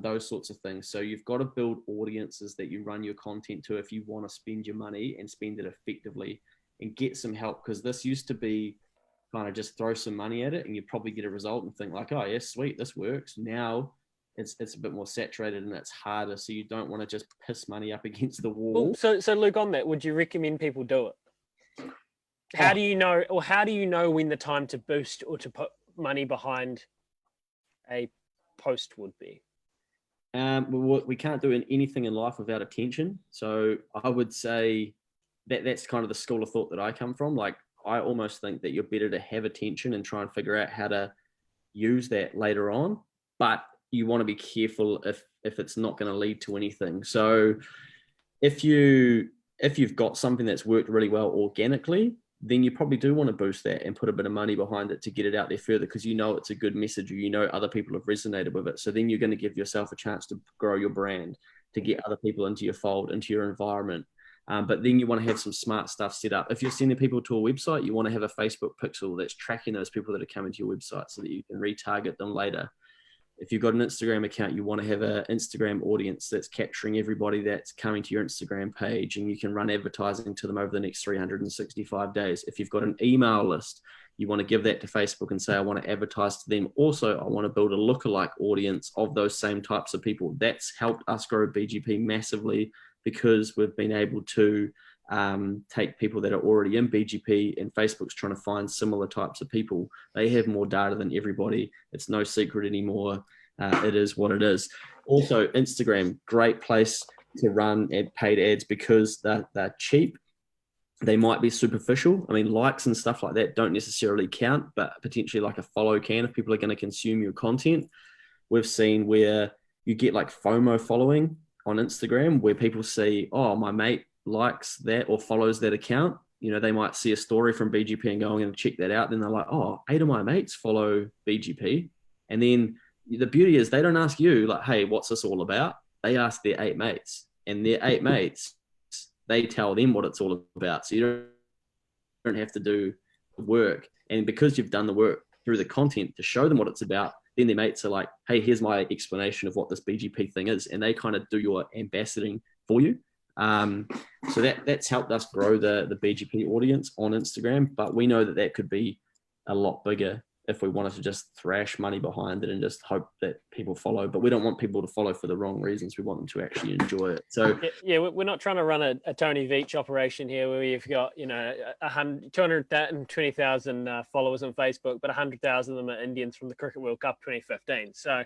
those sorts of things. So you've got to build audiences that you run your content to if you want to spend your money and spend it effectively and get some help, because this used to be kind of just throw some money at it and you probably get a result and think like, "Oh yeah, sweet, this works." Now it's a bit more saturated and it's harder. So you don't want to just piss money up against the wall. Well, so Luke, on that, would you recommend people do it? How do you know when the time to boost or to put money behind a post would be? We can't do anything in life without attention. So I would say that's kind of the school of thought that I come from. Like, I almost think that you're better to have attention and try and figure out how to use that later on. But you want to be careful if it's not going to lead to anything. So if you've got something that's worked really well organically, then you probably do want to boost that and put a bit of money behind it to get it out there further, because it's a good message, or other people have resonated with it. So then you're going to give yourself a chance to grow your brand, to get other people into your fold, into your environment. But then you want to have some smart stuff set up. If you're sending people to a website, you want to have a Facebook pixel that's tracking those people that are coming to your website so that you can retarget them later. If you've got an Instagram account, you want to have an Instagram audience that's capturing everybody that's coming to your Instagram page, and you can run advertising to them over the next 365 days. If you've got an email list, you want to give that to Facebook and say, I want to advertise to them. Also, I want to build a lookalike audience of those same types of people. That's helped us grow BGP massively because we've been able to take people that are already in BGP, and Facebook's trying to find similar types of people. They have more data than everybody. It's no secret anymore. It is what it is. Also, Instagram, great place to run paid ads because they're cheap. They might be superficial. I mean, likes and stuff like that don't necessarily count, but potentially like a follow can if people are going to consume your content. We've seen where you get like FOMO following on Instagram, where people see, oh, my mate likes that or follows that account. You know, they might see a story from BGP and go, I'm going to check that out. Then they're like, oh, 8 of my mates follow BGP. And then the beauty is they don't ask you like, hey, what's this all about? They ask their 8 mates, and their 8 mates, they tell them what it's all about. So you don't have to do the work. And because you've done the work through the content to show them what it's about, then their mates are like, hey, here's my explanation of what this BGP thing is. And they kind of do your ambassadoring for you. So that's helped us grow the BGP audience on Instagram. But we know that could be a lot bigger if we wanted to just thrash money behind it and just hope that people follow. But we don't want people to follow for the wrong reasons. We want them to actually enjoy it. So yeah, we're not trying to run a Tony Veach operation here where you've got 220,000 followers on Facebook, but 100,000 of them are Indians from the Cricket World Cup 2015. So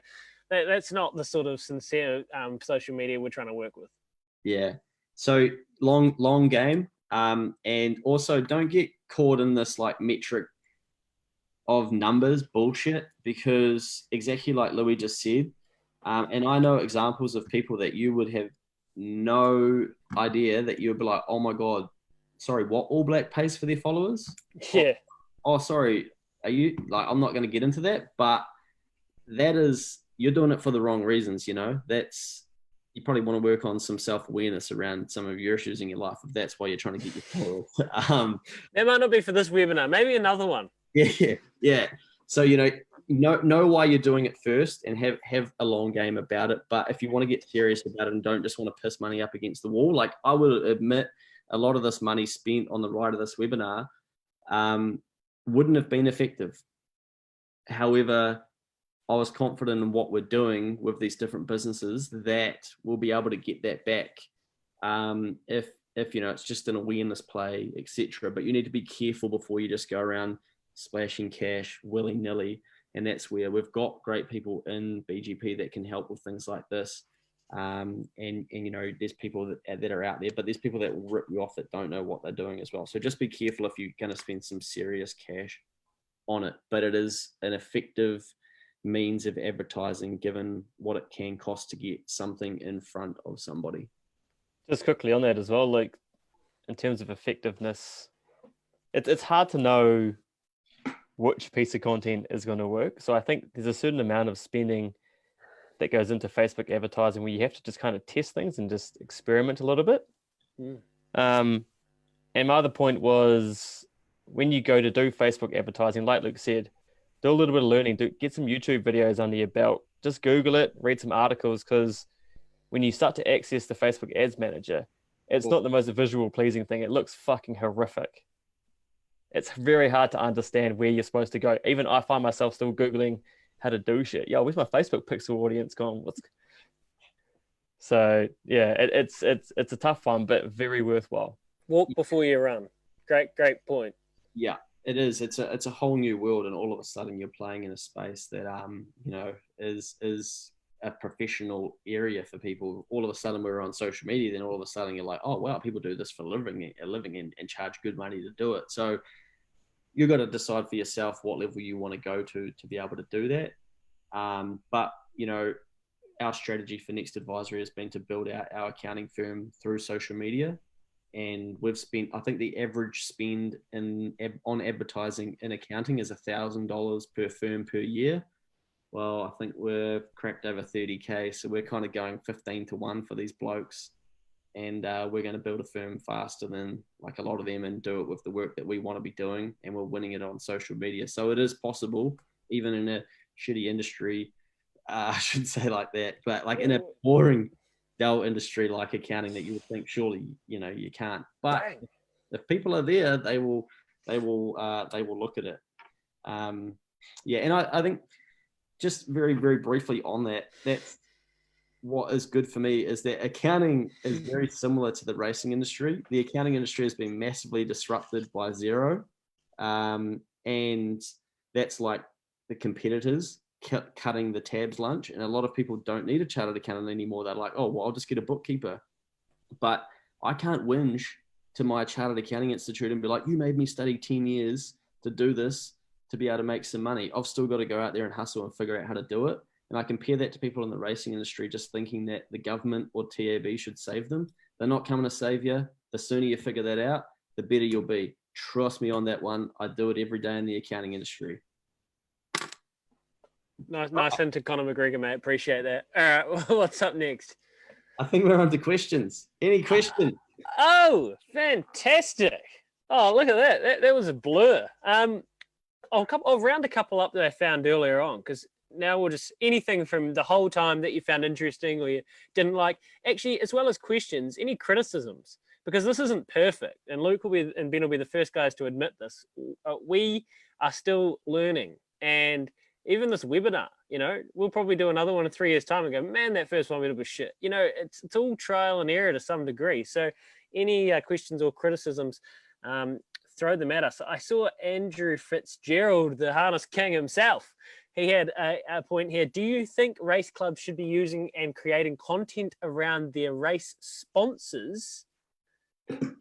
that's not the sort of sincere social media we're trying to work with. Yeah. So long game. And also don't get caught in this like metric of numbers bullshit, because exactly like Louis just said, and I know examples of people that you would have no idea that you would be like, oh my God, sorry, what, All Black pays for their followers? Yeah. Oh, sorry, are you like, I'm not going to get into that, but that is, you're doing it for the wrong reasons, you know. That's, you probably want to work on some self-awareness around some of your issues in your life if that's why you're trying to get your followers. It might not be for this webinar, maybe another one. Yeah. So, know why you're doing it first and have a long game about it. But if you want to get serious about it and don't just want to piss money up against the wall, like I will admit a lot of this money spent on the right of this webinar wouldn't have been effective. However, I was confident in what we're doing with these different businesses that we'll be able to get that back. If it's just an awareness play, etc. But you need to be careful before you just go around splashing cash willy-nilly, and that's where we've got great people in BGP that can help with things like this. And there's people that are out there, but there's people that will rip you off that don't know what they're doing as well. So just be careful if you're going to spend some serious cash on it. But it is an effective means of advertising given what it can cost to get something in front of somebody. Just quickly on that as well, like in terms of effectiveness, it's hard to know which piece of content is going to work. So I think there's a certain amount of spending that goes into Facebook advertising where you have to just kind of test things and just experiment a little bit. And my other point was when you go to do Facebook advertising, like Luke said, do a little bit of learning, get some YouTube videos under your belt, just Google it, read some articles, because when you start to access the Facebook Ads Manager, it's not the most visual pleasing thing. It looks fucking horrific. It's very hard to understand where you're supposed to go. Even I find myself still Googling how to do shit. Yo, where's my Facebook pixel audience gone? So yeah, it's a tough one, but very worthwhile. Walk before you run. Great point. Yeah, it is. It's a whole new world, and all of a sudden you're playing in a space that is a professional area for people. All of a sudden we're on social media, then all of a sudden you're like, oh wow, people do this for a living and charge good money to do it. So you've got to decide for yourself what level you want to go to be able to do that. But our strategy for Next Advisory has been to build out our accounting firm through social media. And we've spent, I think the average spend on advertising in accounting is $1,000 per firm per year. Well, I think we're cracked over 30K. So we're kind of going 15 to 1 for these blokes. and we're going to build a firm faster than like a lot of them and do it with the work that we want to be doing, and we're winning it on social media. So it is possible, even in a shitty industry. I shouldn't say like that, but like in a boring, dull industry like accounting, that you would think surely you can't. But if people are there, they will look at it. Yeah, and I think just very, very briefly on that, that's what is good for me, is that accounting is very similar to the racing industry. The accounting industry has been massively disrupted by Xero, and that's like the competitors cutting the tabs lunch, and a lot of people don't need a chartered accountant anymore. They're like, oh, well, I'll just get a bookkeeper. But I can't whinge to my chartered accounting institute and be like, you made me study 10 years to do this, to be able to make some money. I've still got to go out there and hustle and figure out how to do it. And I compare that to people in the racing industry just thinking that the government or TAB should save them. They're not coming to save you. The sooner you figure that out, the better you'll be. Trust me on that one. I do it every day in the accounting industry. Nice into Conor McGregor, mate. Appreciate that. All right, what's up next? I think we're on to questions. Any questions? Oh, fantastic. Oh, look at that. That was a blur. I'll round a couple up that I found earlier on, because now we'll just anything from the whole time that you found interesting or you didn't like. Actually, as well as questions, any criticisms, because this isn't perfect. And Luke and Ben will be the first guys to admit this. We are still learning. And even this webinar, we'll probably do another one in 3 years' time and go, man, that first one was shit. It's all trial and error to some degree. So any questions or criticisms, throw them at us. I saw Andrew Fitzgerald, the harness king himself. He had a point here. Do you think race clubs should be using and creating content around their race sponsors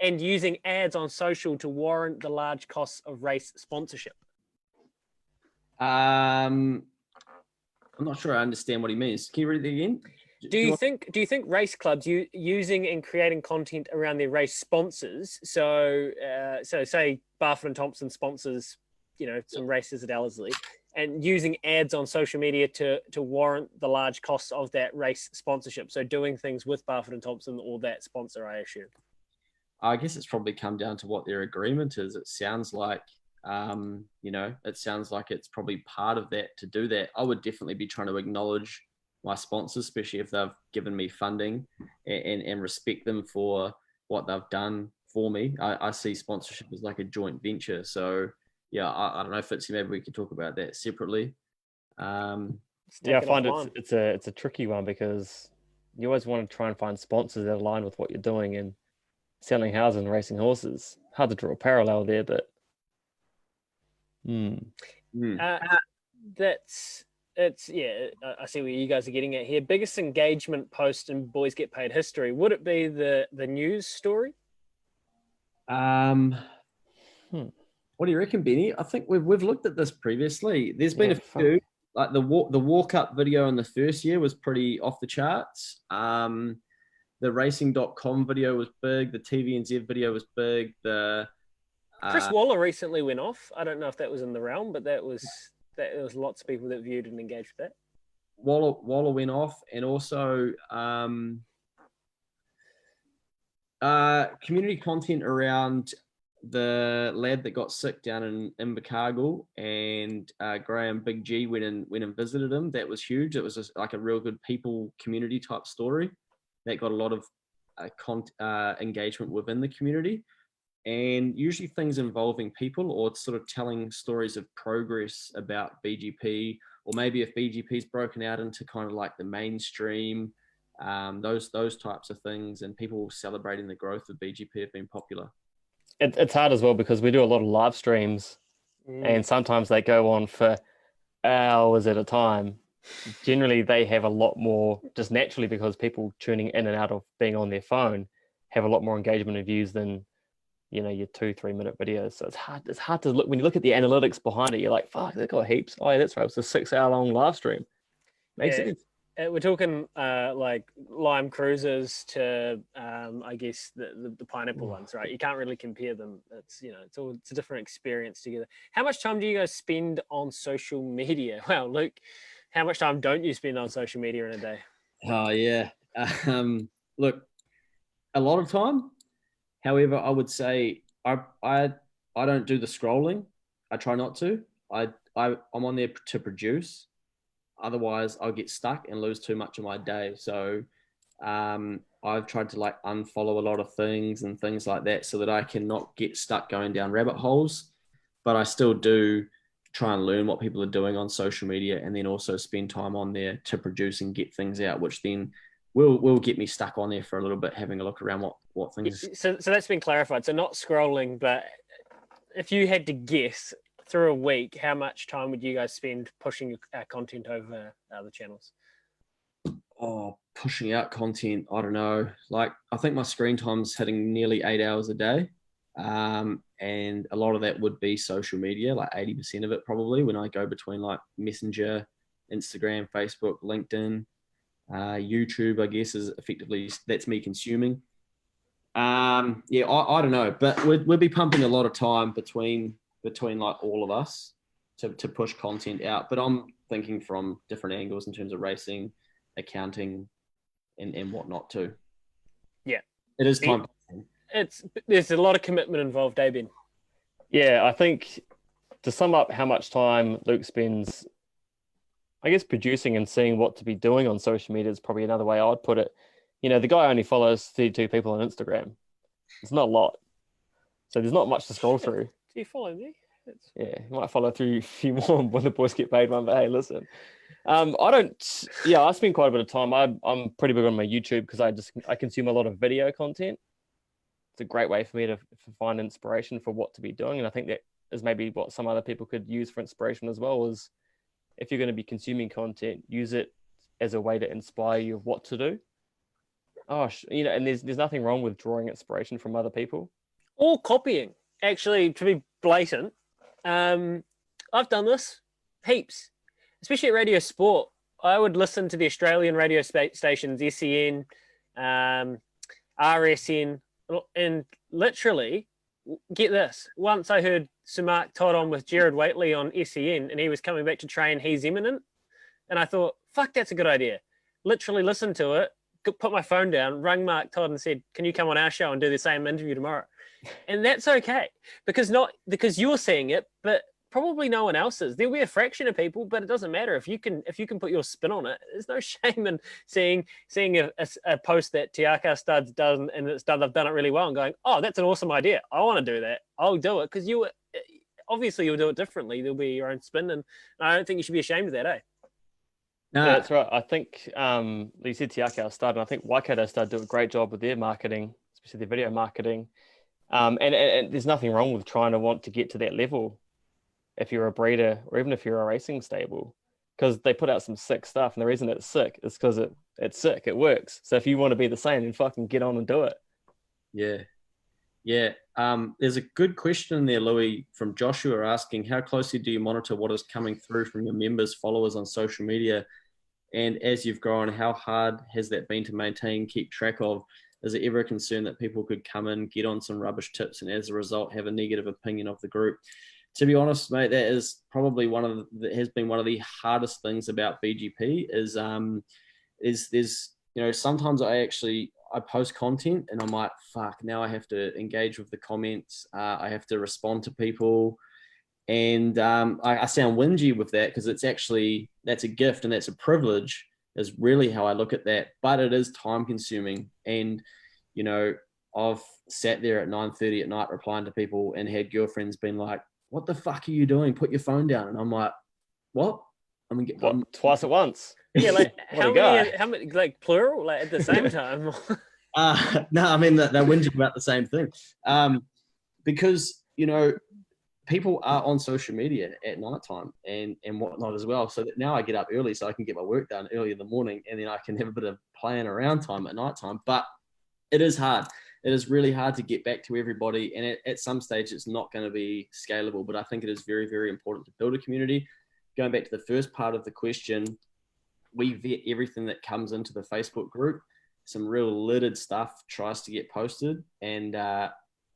and using ads on social to warrant the large costs of race sponsorship? I'm not sure I understand what he means. Can you read it again? Do you think race clubs using and creating content around their race sponsors? So say Barfoot and Thompson sponsors, some races at Ellerslie, and using ads on social media to warrant the large costs of that race sponsorship. So doing things with Barfoot and Thompson or that sponsor, I assume. I guess it's probably come down to what their agreement is. It sounds like, it's probably part of that to do that. I would definitely be trying to acknowledge my sponsors, especially if they've given me funding, and respect them for what they've done for me. I see sponsorship as like a joint venture. So yeah, I don't know, Fitzy, maybe we could talk about that separately. I find it's a tricky one, because you always want to try and find sponsors that align with what you're doing, and selling houses and racing horses. Hard to draw a parallel there, but I see where you guys are getting at here. Biggest engagement post in Boys Get Paid history. Would it be the news story? What do you reckon, Benny? I think we've looked at this previously. There's been a few, like the walk up video in the first year was pretty off the charts. The racing.com video was big. The TVNZ video was big. The Chris Waller recently went off. I don't know if that was in the realm, but there was lots of people that viewed and engaged with that. Waller went off, and also community content around the lad that got sick down in Invercargill, and Graham Big G went and visited him. That was huge. It was just like a real good people community type story that got a lot of engagement within the community. And usually things involving people, or sort of telling stories of progress about BGP, or maybe if BGP's broken out into kind of like the mainstream, those types of things, and people celebrating the growth of BGP have been popular. It's hard as well, because we do a lot of live streams, and sometimes they go on for hours at a time. Generally, they have a lot more, just naturally, because people tuning in and out of being on their phone have a lot more engagement and views than your 2-3 minute videos. So it's hard to look when you look at the analytics behind it. You're like, fuck, they got heaps. Oh yeah, that's right, it was a 6 hour long live stream. Makes sense. We're talking like Lime Cruisers to I guess the pineapple ones, right? You can't really compare them. It's it's a different experience together. How much time do you guys spend on social media? Well, Luke, how much time don't you spend on social media in a day? Oh yeah. Look, a lot of time. However, I would say I don't do the scrolling. I try not to. I'm on there to produce. Otherwise, I'll get stuck and lose too much of my day. So I've tried to like unfollow a lot of things and things like that so that I can not get stuck going down rabbit holes. But I still do try and learn what people are doing on social media and then also spend time on there to produce and get things out, which then will get me stuck on there for a little bit, having a look around what things. So that's been clarified. So not scrolling, but if you had to guess through a week, how much time would you guys spend pushing content over other channels? Oh, pushing out content, I don't know. Like, I think my screen time's hitting nearly 8 hours a day. And a lot of that would be social media, like 80% of it probably, when I go between like Messenger, Instagram, Facebook, LinkedIn, YouTube, I guess, is effectively, that's me consuming. Yeah, I don't know, but we'd be pumping a lot of time between like all of us to push content out. But I'm thinking from different angles in terms of racing, accounting, and whatnot too. Yeah, it is time. There's a lot of commitment involved, eh, Ben? Yeah, I think to sum up how much time Luke spends, I guess, producing and seeing what to be doing on social media is probably another way I'd put it. You know, the guy only follows 32 people on Instagram. It's not a lot. So there's not much to scroll through. Do you follow me? Yeah, you might follow through a few more when the boys get paid one, but hey, listen. I spend quite a bit of time. I'm pretty big on my YouTube because I consume a lot of video content. It's a great way for me to find inspiration for what to be doing. And I think that is maybe what some other people could use for inspiration as well, is if you're going to be consuming content, use it as a way to inspire you of what to do. And there's nothing wrong with drawing inspiration from other people. Or copying. Actually, to be blatant, I've done this heaps, especially at Radio Sport. I would listen to the Australian radio stations, SEN, RSN, and literally, get this, once I heard Sir Mark Todd on with Jared Waitley on SEN, and he was coming back to train He's Imminent, and I thought, fuck, that's a good idea. Literally listened to it, put my phone down, rang Mark Todd and said, can you come on our show and do the same interview tomorrow? And that's okay, because you're seeing it, but probably no one else is. There'll be a fraction of people, but it doesn't matter if you can put your spin on it. There's no shame in seeing a post that Tiaka Studs done and it's done. They've done it really well, and going, oh, that's an awesome idea. I want to do that. I'll do it, because obviously you'll do it differently. There'll be your own spin, and I don't think you should be ashamed of that, eh? No, yeah, that's right. I think you said Tiaka Stud, and I think Waikato Stud do a great job with their marketing, especially their video marketing. And there's nothing wrong with trying to want to get to that level if you're a breeder or even if you're a racing stable, because they put out some sick stuff, and the reason it's sick is because it's sick. It works. So if you want to be the same, then fucking get on and do it. Yeah. There's a good question there, Louis, from Joshua, asking, how closely do you monitor what is coming through from your members, followers on social media? And as you've grown, how hard has that been to maintain, keep track of? Is it ever a concern that people could come in, get on some rubbish tips, and as a result have a negative opinion of the group? To be honest, mate, that is probably has been one of the hardest things about BGP is there's, sometimes I post content and I'm like, fuck, now I have to engage with the comments. I have to respond to people. And I sound whingy with that, because that's a gift and that's a privilege, is really how I look at that. But it is time consuming. And, I've sat there at 9:30 at night replying to people and had girlfriends been like, what the fuck are you doing? Put your phone down. And I'm like, what? Twice at once? Yeah, like how many, like plural, like at the same time? No, I mean, they're whinging about the same thing. Because, people are on social media at nighttime and whatnot as well. So that now I get up early so I can get my work done early in the morning, and then I can have a bit of playing around time at nighttime. But it is hard. It is really hard to get back to everybody. And at some stage, it's not going to be scalable. But I think it is very, very important to build a community. Going back to the first part of the question, we vet everything that comes into the Facebook group. Some real littered stuff tries to get posted. And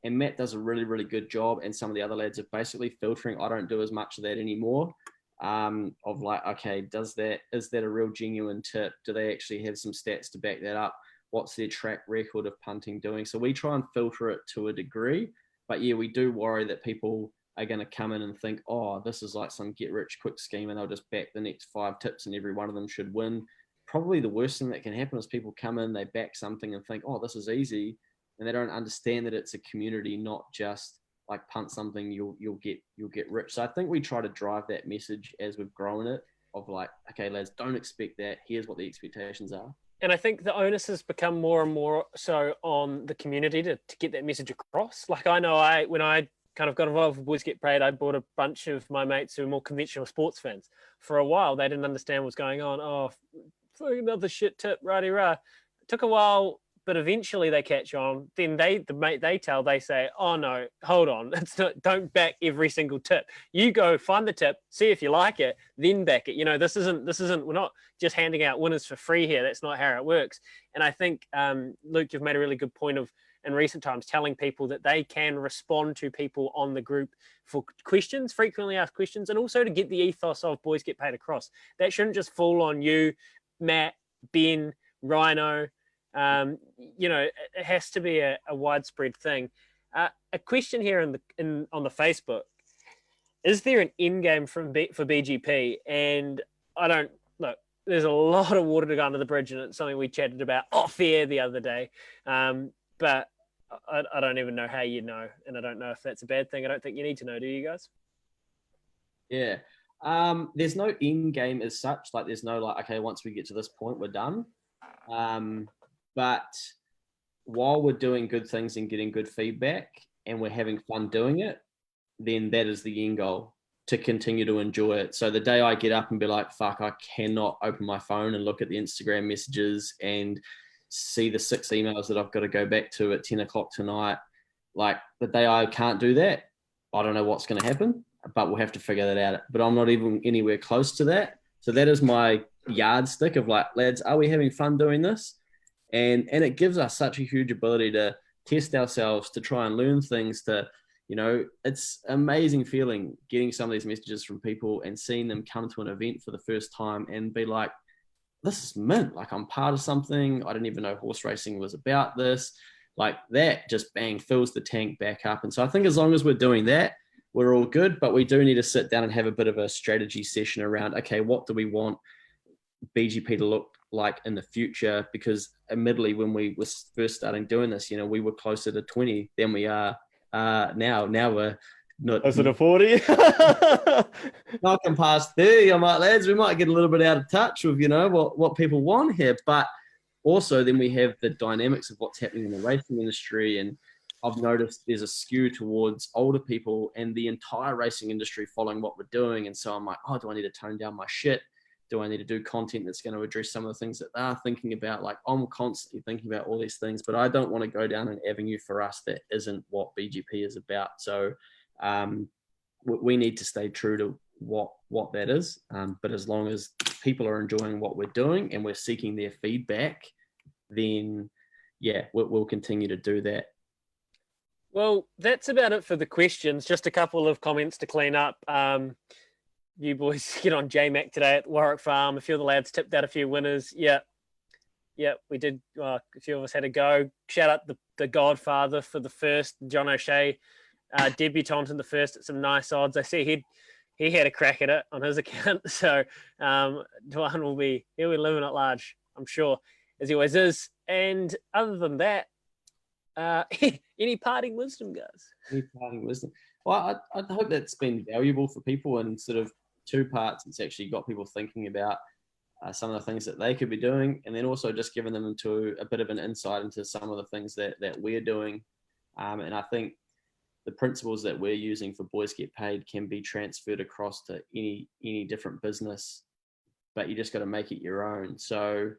Matt does a really, really good job. And some of the other lads are basically filtering. I don't do as much of that anymore. Of like, okay, is that a real genuine tip? Do they actually have some stats to back that up? what's their track record of punting doing. So we try and filter it to a degree. But yeah, we do worry that people are going to come in and think, oh, this is like some get rich quick scheme and they'll just back the next 5 tips and every one of them should win. Probably the worst thing that can happen is people come in, they back something and think, oh, this is easy. And they don't understand that it's a community, not just like punt something, you'll get rich. So I think we try to drive that message as we've grown it of like, okay, lads, don't expect that. Here's what the expectations are. And I think the onus has become more and more so on the community to get that message across. Like I know when I kind of got involved with Boys Get Paid, I brought a bunch of my mates who are more conventional sports fans. For a while, they didn't understand what's going on. Oh, another shit tip, rah-de-rah. It took a while, but eventually they catch on. Then they say, oh no, hold on. Don't back every single tip. You go find the tip, see if you like it, then back it. You know, this isn't, we're not just handing out winners for free here. That's not how it works. And I think, Luke, you've made a really good point of, in recent times, telling people that they can respond to people on the group for questions, frequently asked questions, and also to get the ethos of Boys Get Paid across. That shouldn't just fall on you, Matt, Ben, Rhino. You know, it has to be a widespread thing. A question here on the Facebook: is there an end game for BGP? And I don't look. There's a lot of water to go under the bridge, and it's something we chatted about off air the other day. But I don't even know how you know, and I don't know if that's a bad thing. I don't think you need to know, do you guys? Yeah. There's no end game as such. Like, there's no like, okay, once we get to this point, we're done. But while we're doing good things and getting good feedback and we're having fun doing it, then that is the end goal, to continue to enjoy it. So the day I get up and be like, fuck, I cannot open my phone and look at the Instagram messages and see the 6 emails that I've got to go back to at 10 o'clock tonight. Like, the day I can't do that, I don't know what's going to happen, but we'll have to figure that out. But I'm not even anywhere close to that. So that is my yardstick of like, lads, are we having fun doing this? And it gives us such a huge ability to test ourselves, to try and learn things, to, you know, it's amazing feeling getting some of these messages from people and seeing them come to an event for the first time and be like, this is mint. Like, I'm part of something. I didn't even know horse racing was about this. Like, that just bang fills the tank back up. And so I think as long as we're doing that, we're all good, but we do need to sit down and have a bit of a strategy session around, okay, what do we want BGP to look like in the future? Because admittedly, when we were first starting doing this, you know, we were closer to 20 than we are now. Now we're not closer to 40. knocking past 30. I'm like, lads, we might get a little bit out of touch with, you know, what people want here. But also then we have the dynamics of what's happening in the racing industry. And I've noticed there's a skew towards older people and the entire racing industry following what we're doing. And so I'm like, oh, do I need to tone down my shit? Do I need to do content that's going to address some of the things that they're thinking about? Like, I'm constantly thinking about all these things, but I don't want to go down an avenue for us that isn't what BGP is about. So we need to stay true to what that is. But as long as people are enjoying what we're doing and we're seeking their feedback, then yeah, we'll continue to do that. Well, that's about it for the questions. Just a couple of comments to clean up. You boys get on JMac today at Warwick Farm. A few of the lads tipped out a few winners. Yeah, we did. A few of us had a go. Shout out the Godfather for the first, John O'Shea, debutant in the first at some nice odds. I see he had a crack at it on his account. So Dwan he'll be living at large, I'm sure, as he always is. And other than that, any parting wisdom, guys? Any parting wisdom? Well, I hope that's been valuable for people in sort of 2 parts. It's actually got people thinking about some of the things that they could be doing, and then also just giving them into a bit of an insight into some of the things that we're doing. And I think the principles that we're using for Boys Get Paid can be transferred across to any different business, but you just got to make it your own. So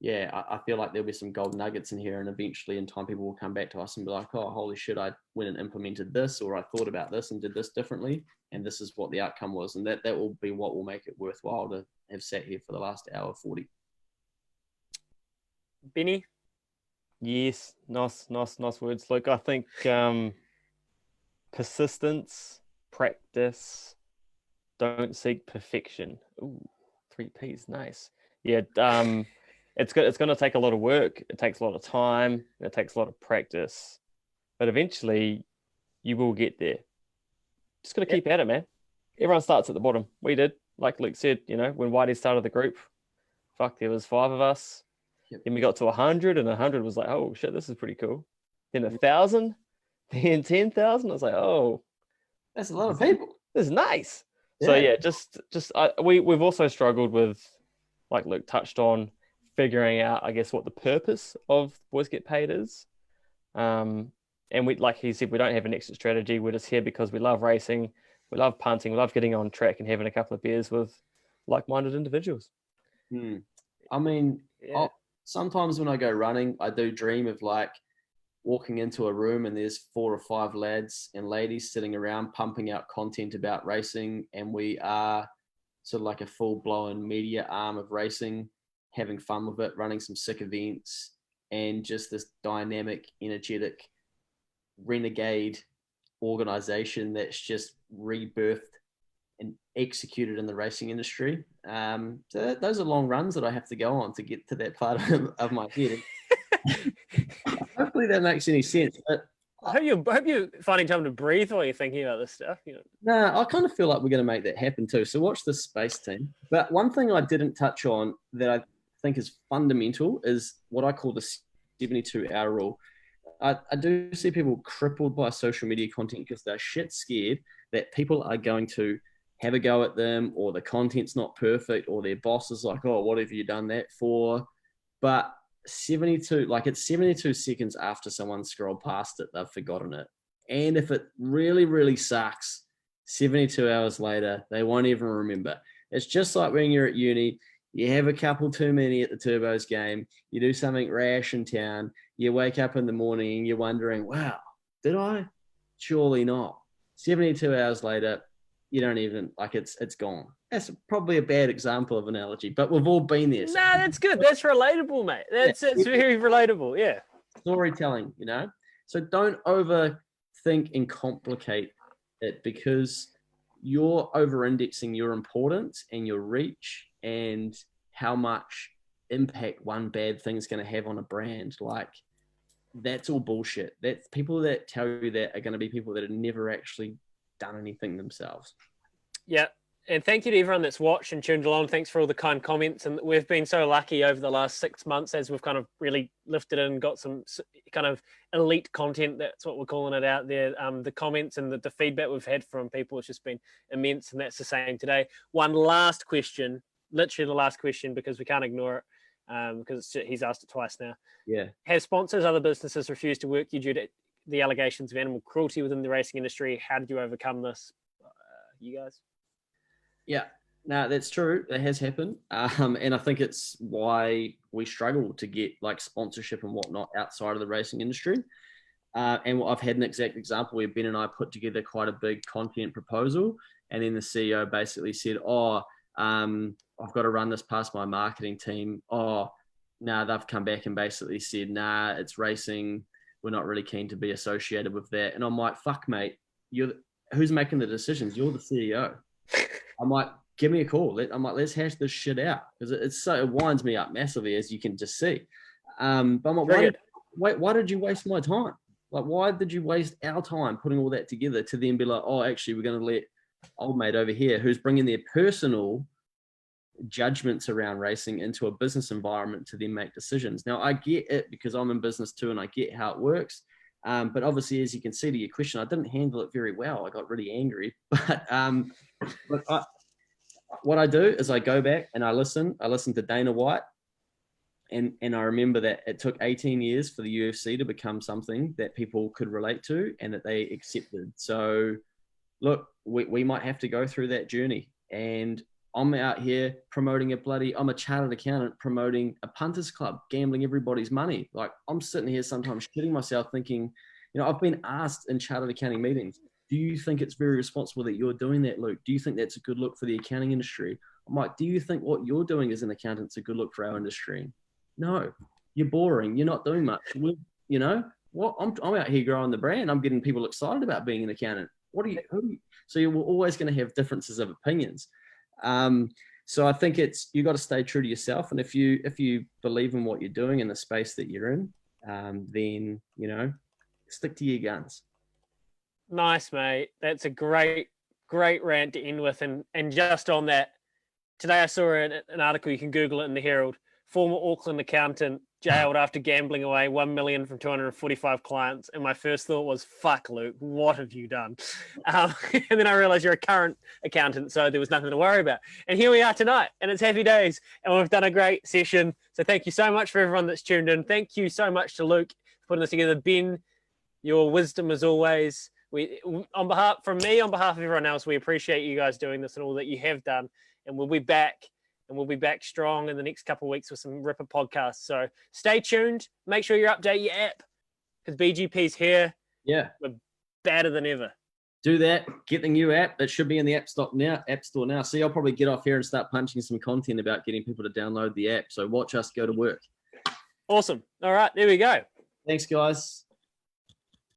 yeah, I feel like there'll be some gold nuggets in here, and eventually in time people will come back to us and be like, oh, holy shit, I went and implemented this, or I thought about this and did this differently, and this is what the outcome was. And that will be what will make it worthwhile to have sat here for the last hour 40. Benny? Yes, nice words. Look, I think persistence, practice, don't seek perfection. Ooh, 3 Ps, nice. Yeah, it's going to take a lot of work. It takes a lot of time. It takes a lot of practice, but eventually you will get there. Just got to keep at it, man. Everyone starts at the bottom. We did, like Luke said, when Whitey started the group, there was 5 of us. Yep. Then we got to 100, and 100 was like, oh shit, this is pretty cool. Then 1,000, then 10,000. I was like, oh, that's a lot of people. This is nice. Yeah. So yeah, we've also struggled with, like Luke touched on, figuring out, I guess, what the purpose of Boys Get Paid is. And we, like he said, we don't have an exit strategy. We're just here because we love racing, we love punting, we love getting on track and having a couple of beers with like-minded individuals. I mean, sometimes when I go running, I do dream of like walking into a room and there's 4 or 5 lads and ladies sitting around pumping out content about racing, and we are sort of like a full-blown media arm of racing, having fun with it, running some sick events, and just this dynamic, energetic, renegade organization that's just rebirthed and executed in the racing industry. So those are long runs that I have to go on to get to that part of my head. Hopefully that makes any sense. But I hope you're finding time to breathe while you're thinking about this stuff. No, I kind of feel like we're going to make that happen too. So watch this space, team. But one thing I didn't touch on that I think is fundamental is what I call the 72-hour rule. I do see people crippled by social media content because they're shit scared that people are going to have a go at them, or the content's not perfect, or their boss is like, oh, what have you done that for? But it's 72 seconds after someone scrolled past it, they've forgotten it. And if it really, really sucks, 72 hours later, they won't even remember. It's just like when you're at uni, you have a couple too many at the Turbos game, you do something rash in town, you wake up in the morning and you're wondering, wow, did I? Surely not. 72 hours later, you don't even, it's gone. That's probably a bad example of analogy, but we've all been there. No, that's good. That's relatable, mate. That's very relatable. Yeah. Storytelling, So don't overthink and complicate it, because you're over-indexing your importance and your reach and how much impact one bad thing is going to have on a brand. Like, that's all bullshit. That's people that tell you that are going to be people that have never actually done anything themselves. Yeah. And thank you to everyone that's watched and tuned along. Thanks for all the kind comments. And we've been so lucky over the last 6 months as we've kind of really lifted in, got some kind of elite content. That's what we're calling it out there. The comments and the feedback we've had from people has just been immense. And that's the same today. One last question, literally the last question, because we can't ignore it. Because he's asked it twice now. Yeah. Have sponsors, other businesses refused to work you due to the allegations of animal cruelty within the racing industry? How did you overcome this? You guys? Yeah, no, that's true. It has happened. And I think it's why we struggle to get like sponsorship and whatnot outside of the racing industry. And I've had an exact example where Ben and I put together quite a big content proposal. And then the CEO basically said, I've got to run this past my marketing team. They've come back and basically said, it's racing. We're not really keen to be associated with that. And I'm like, fuck, mate, who's making the decisions? You're the CEO. I'm like, give me a call. I'm like, let's hash this shit out, because it winds me up massively, as you can just see. But I'm like, why did you waste my time? Like, why did you waste our time putting all that together to then be like, oh, actually, we're going to let old mate over here, who's bringing their personal judgments around racing into a business environment to then make decisions. Now, I get it because I'm in business too, and I get how it works. But obviously, as you can see to your question, I didn't handle it very well. I got really angry. But what I do is I go back and I listen. I listen to Dana White. And I remember that it took 18 years for the UFC to become something that people could relate to and that they accepted. So, look, we might have to go through that journey. And I'm out here promoting I'm a chartered accountant promoting a punters club, gambling everybody's money. Like, I'm sitting here sometimes shitting myself thinking, I've been asked in chartered accounting meetings, do you think it's very responsible that you're doing that, Luke? Do you think that's a good look for the accounting industry? I'm like, do you think what you're doing as an accountant is a good look for our industry? No, you're boring. You're not doing much. What? I'm out here growing the brand. I'm getting people excited about being an accountant. So you're always going to have differences of opinions. So I think you got to stay true to yourself. And if you believe in what you're doing in the space that you're in, then, stick to your guns. Nice, mate. That's a great rant to end with. And just on that, today I saw an article, you can Google it in the Herald. Former Auckland accountant jailed after gambling away $1 million from 245 clients. And my first thought was, fuck, Luke, what have you done? And then I realized you're a current accountant, so there was nothing to worry about. And here we are tonight, and it's happy days. And we've done a great session. So thank you so much for everyone that's tuned in. Thank you so much to Luke for putting this together. Ben, your wisdom as always. On behalf of everyone else, we appreciate you guys doing this and all that you have done. And we'll be back. And we'll be back strong in the next couple of weeks with some ripper podcasts. So stay tuned. Make sure you update your app because BGP's here. Yeah. We're better than ever. Do that. Get the new app. It should be in the App Store now. See, I'll probably get off here and start punching some content about getting people to download the app. So watch us go to work. Awesome. All right. There we go. Thanks, guys.